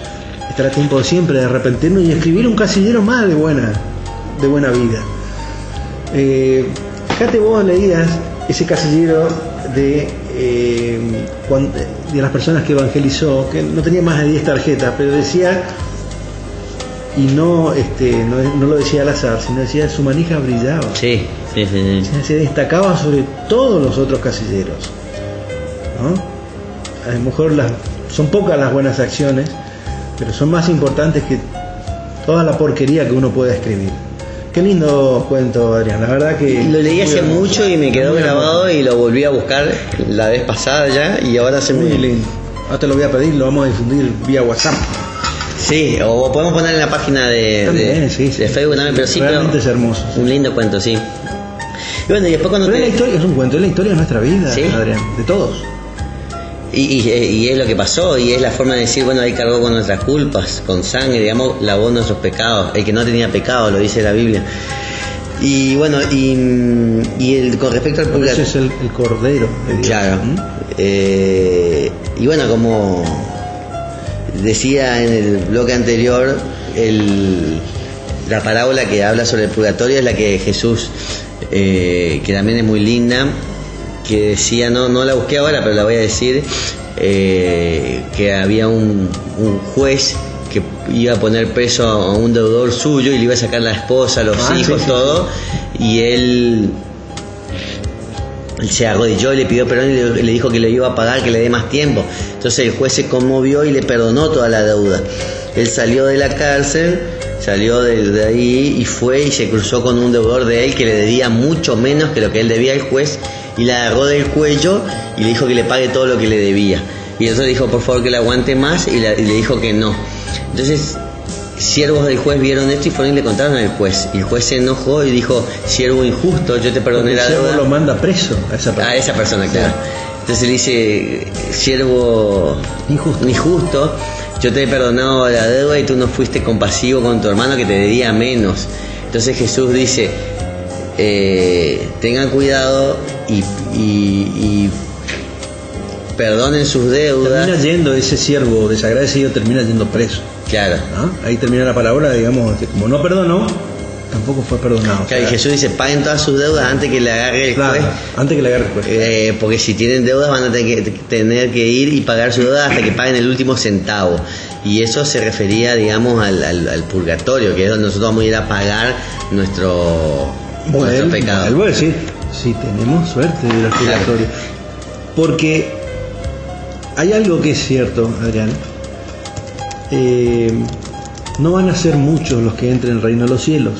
estar a tiempo de siempre de arrepentirnos y escribir un casillero más de buena vida. Fíjate, vos leías ese casillero de las personas que evangelizó, que no tenía más de 10 tarjetas, pero decía, y no lo decía al azar, sino decía: su manija brillaba. Sí. Se destacaba sobre todos los otros casilleros, ¿no? A lo mejor son pocas las buenas acciones, pero son más importantes que toda la porquería que uno pueda escribir. Qué lindo cuento, Adrián, la verdad que... Lo leí hace mucho y me quedó grabado y lo volví a buscar la vez pasada ya y ahora se muy lindo. Ahora te lo voy a pedir, lo vamos a difundir vía WhatsApp. Sí, o podemos poner en la página de Facebook también, pero sí, realmente es hermoso. Un lindo cuento, sí. Y bueno, y después cuando la historia es un cuento, es la historia de nuestra vida, ¿sí? Adrián, de todos. Y es lo que pasó, y es la forma de decir, bueno, Él cargó con nuestras culpas, con sangre, digamos, lavó nuestros pecados. El que no tenía pecado, lo dice la Biblia. Y bueno, con respecto al purgatorio... Ese es el Cordero de Dios. Claro. Y bueno, como decía en el bloque anterior, la parábola que habla sobre el purgatorio es la que Jesús, que también es muy linda, que decía, no la busqué ahora, pero la voy a decir, que había un juez que iba a poner preso a un deudor suyo y le iba a sacar la esposa, los hijos, todo, y él se arrodilló y le pidió perdón y le dijo que le iba a pagar, que le dé más tiempo. Entonces el juez se conmovió y le perdonó toda la deuda. Él salió de la cárcel, salió de ahí y fue y se cruzó con un deudor de él que le debía mucho menos que lo que él debía al juez, y le agarró del cuello y le dijo que le pague todo lo que le debía. Y el otro dijo por favor que le aguante más, y le dijo que no. Entonces siervos del juez vieron esto y fueron y le contaron al juez, y el juez se enojó y dijo: siervo injusto, yo te perdoné la deuda. El siervo lo manda preso a esa persona. A esa persona, claro. Entonces le dice: siervo injusto, yo te he perdonado la deuda y tú no fuiste compasivo con tu hermano que te debía menos. Entonces Jesús dice: tengan cuidado y perdonen sus deudas. Termina yendo ese siervo desagradecido, termina yendo preso. Claro. ¿No? Ahí termina la parábola, digamos, que como no perdonó, tampoco fue perdonado. Claro, y Jesús dice: paguen todas sus deudas antes que le agarre el juez. Antes que le agarre el juez. Porque si tienen deudas van a tener que ir y pagar su deuda hasta que paguen el último centavo. Y eso se refería, digamos, al purgatorio, que es donde nosotros vamos a ir a pagar nuestro pecado. Vuelvo a decir, si tenemos suerte de ir al purgatorio. Porque hay algo que es cierto, Adrián. No van a ser muchos los que entren al reino de los cielos.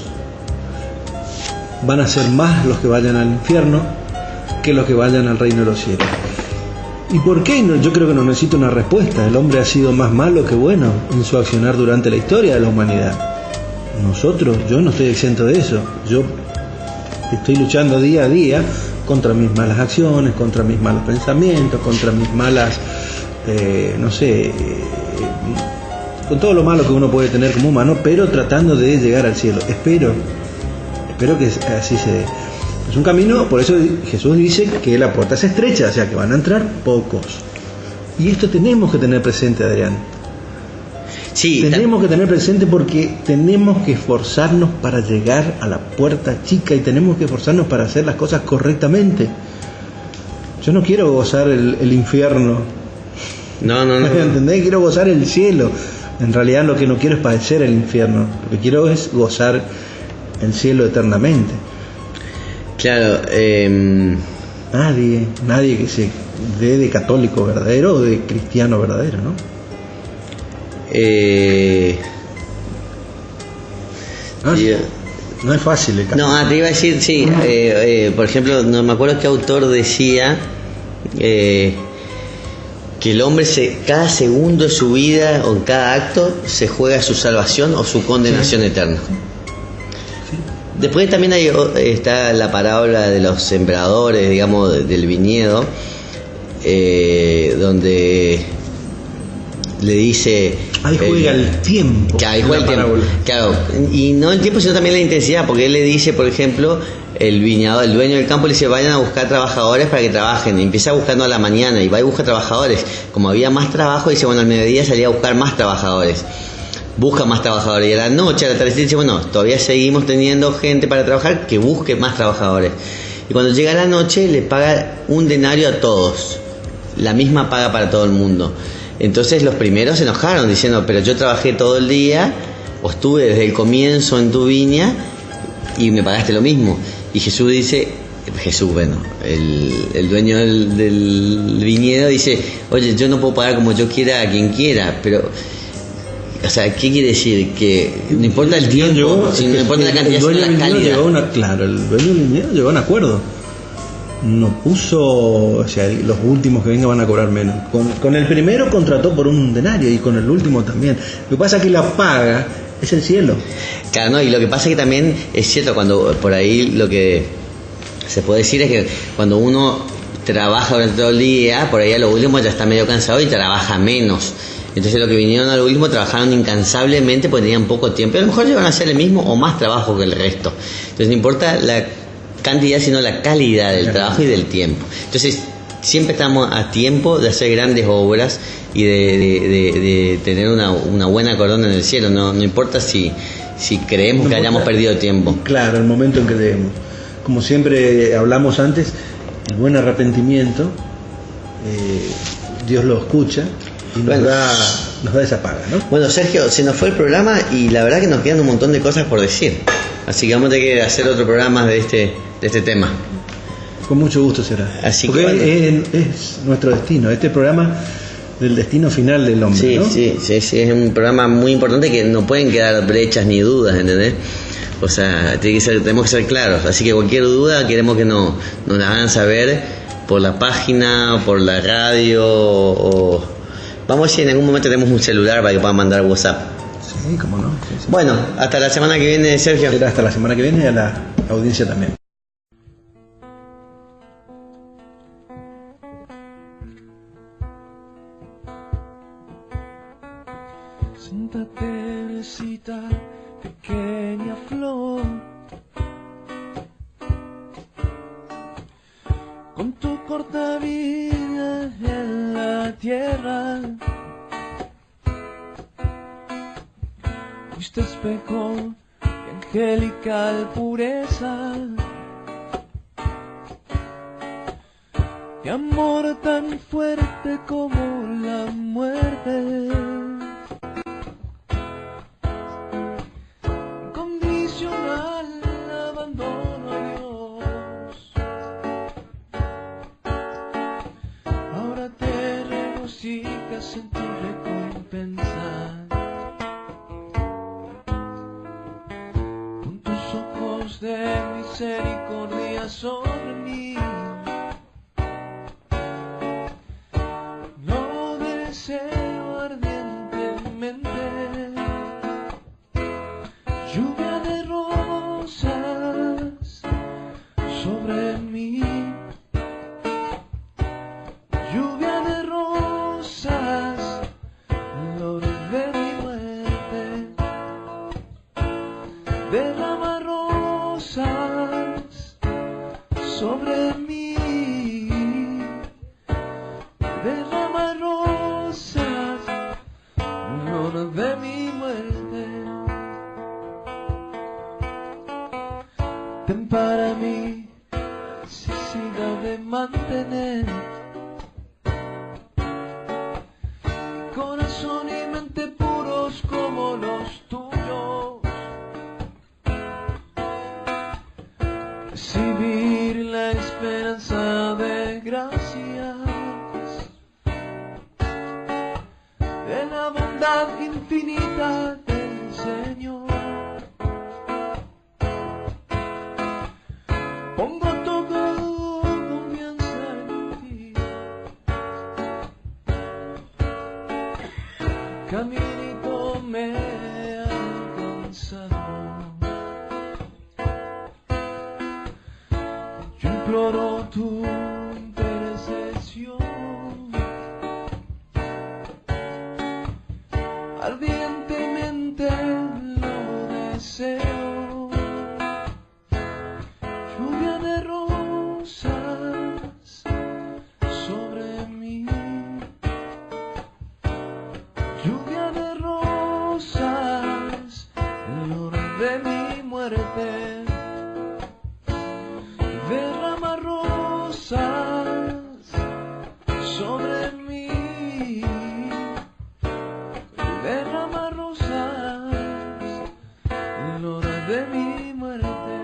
Van a ser más los que vayan al infierno que los que vayan al reino de los cielos. ¿Y por qué? Yo creo que no necesito una respuesta. El hombre ha sido más malo que bueno en su accionar durante la historia de la humanidad. Yo no estoy exento de eso. Yo estoy luchando día a día contra mis malas acciones, contra mis malos pensamientos, contra mis malas, con todo lo malo que uno puede tener como humano, pero tratando de llegar al cielo. Espero que así se dé. Es un camino, por eso Jesús dice que la puerta es estrecha, o sea que van a entrar pocos. Y esto tenemos que tener presente, Adrián. Sí, tenemos que tener presente porque tenemos que esforzarnos para llegar a la puerta chica y tenemos que esforzarnos para hacer las cosas correctamente. Yo no quiero gozar el infierno. No. ¿Entendés? Quiero gozar el cielo. En realidad lo que no quiero es padecer el infierno. Lo que quiero es gozar el cielo eternamente. Claro. Nadie que se dé de católico verdadero o de cristiano verdadero, ¿no? No es fácil el caso. No, te iba a decir, sí, por ejemplo, no me acuerdo qué autor decía que el hombre cada segundo de su vida o en cada acto se juega su salvación o su condenación eterna. Sí. Después también está la parábola de los sembradores, digamos, del viñedo, donde le dice... Ahí juega el tiempo. Ahí juega el tiempo. Claro, y no el tiempo, sino también la intensidad, porque él le dice, por ejemplo, el viñador, el dueño del campo, le dice, vayan a buscar trabajadores para que trabajen. Y empieza buscando a la mañana y va y busca trabajadores. Como había más trabajo, dice, bueno, al mediodía salía a buscar más trabajadores. Busca más trabajadores. Y a la noche, a la tarde, dice, bueno, todavía seguimos teniendo gente para trabajar, que busque más trabajadores. Y cuando llega la noche, le paga un denario a todos. La misma paga para todo el mundo. Entonces los primeros se enojaron diciendo, pero yo trabajé todo el día, o estuve desde el comienzo en tu viña y me pagaste lo mismo. Y Jesús dice, el dueño del viñedo dice, oye, yo no puedo pagar como yo quiera a quien quiera, pero, o sea, ¿qué quiere decir? Que no importa el tiempo, no importa la cantidad, sino la calidad. Claro, el dueño del viñedo llegó a un acuerdo. No puso, o sea, los últimos que vengan van a cobrar menos. Con el primero contrató por un denario y con el último también. Lo que pasa es que la paga es el cielo. Claro, no, y lo que pasa es que también es cierto, cuando por ahí lo que se puede decir es que cuando uno trabaja durante todo el día, por ahí a lo último ya está medio cansado y trabaja menos. Entonces los que vinieron a lo último trabajaron incansablemente porque tenían poco tiempo. Y a lo mejor llevan a hacer el mismo o más trabajo que el resto. Entonces no importa la cantidad, sino la calidad del trabajo y del tiempo. Entonces siempre estamos a tiempo de hacer grandes obras y de tener una buena corona en el cielo. No importa si creemos que hayamos perdido tiempo. Claro, el momento en que debemos. Como siempre hablamos antes, el buen arrepentimiento, Dios lo escucha y nos da esa paga, ¿no? Bueno, Sergio, se nos fue el programa y la verdad que nos quedan un montón de cosas por decir. Así que vamos a tener que hacer otro programa de este tema. Con mucho gusto será. Así porque que es nuestro destino, este programa del destino final del hombre, sí, ¿no? Sí, es un programa muy importante que no pueden quedar brechas ni dudas, ¿entendés? O sea, tenemos que ser claros. Así que cualquier duda queremos que nos la hagan saber por la página, por la radio, o vamos a ver si en algún momento tenemos un celular para que puedan mandar WhatsApp. Sí, cómo no. Sí. Bueno, hasta la semana que viene, Sergio. Será hasta la semana que viene y a la audiencia también. Siéntate, necesita pequeña flor, con tu corta vida en la tierra. Fuiste espejo de angelical pureza, de amor tan fuerte como la muerte. Incondicional abandono a Dios. Ahora te regocijas en tu recompensa. De misericordia sobre mí, lo deseo ardientemente. Lluvia de rosas sobre mí, lluvia de rosas, olor de mi muerte, derrama rosas sobre mí, derrama rosas, flor de mi muerte. Ten para mí necesidad de mantener corazón y mente puros como los tuyos. Recibir la esperanza de gracias, de la bondad infinita del Señor. Pongo todo confianza en ti, caminito me ha alcanzado. Yo imploro tu intercesión, ardientemente lo deseo. Lluvia de rosas sobre mí, lluvia de rosas, flor de mi muerte. Derrama rosas sobre mí, derrama rosas, flor de mi muerte.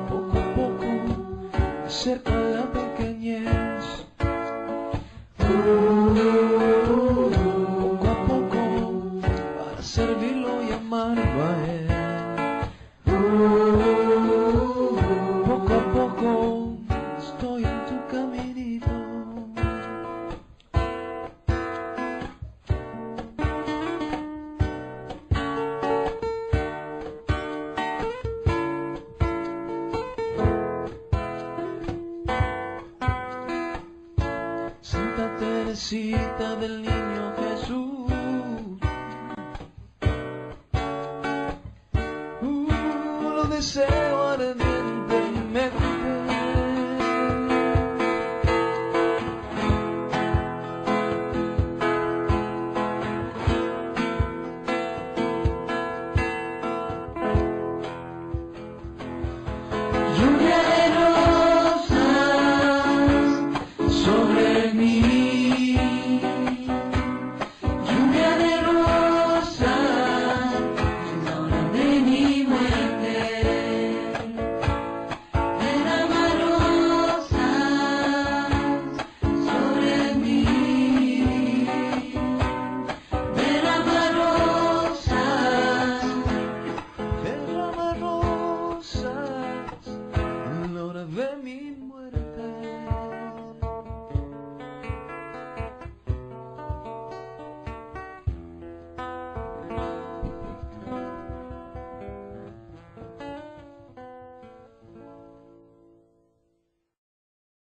Poco a poco acerca la pequeñez, poco a poco para servirlo y amarlo a él. Poco a poco estoy en tu caminito. Santa Teresita del Niño Jesús, lo deseo ardiente.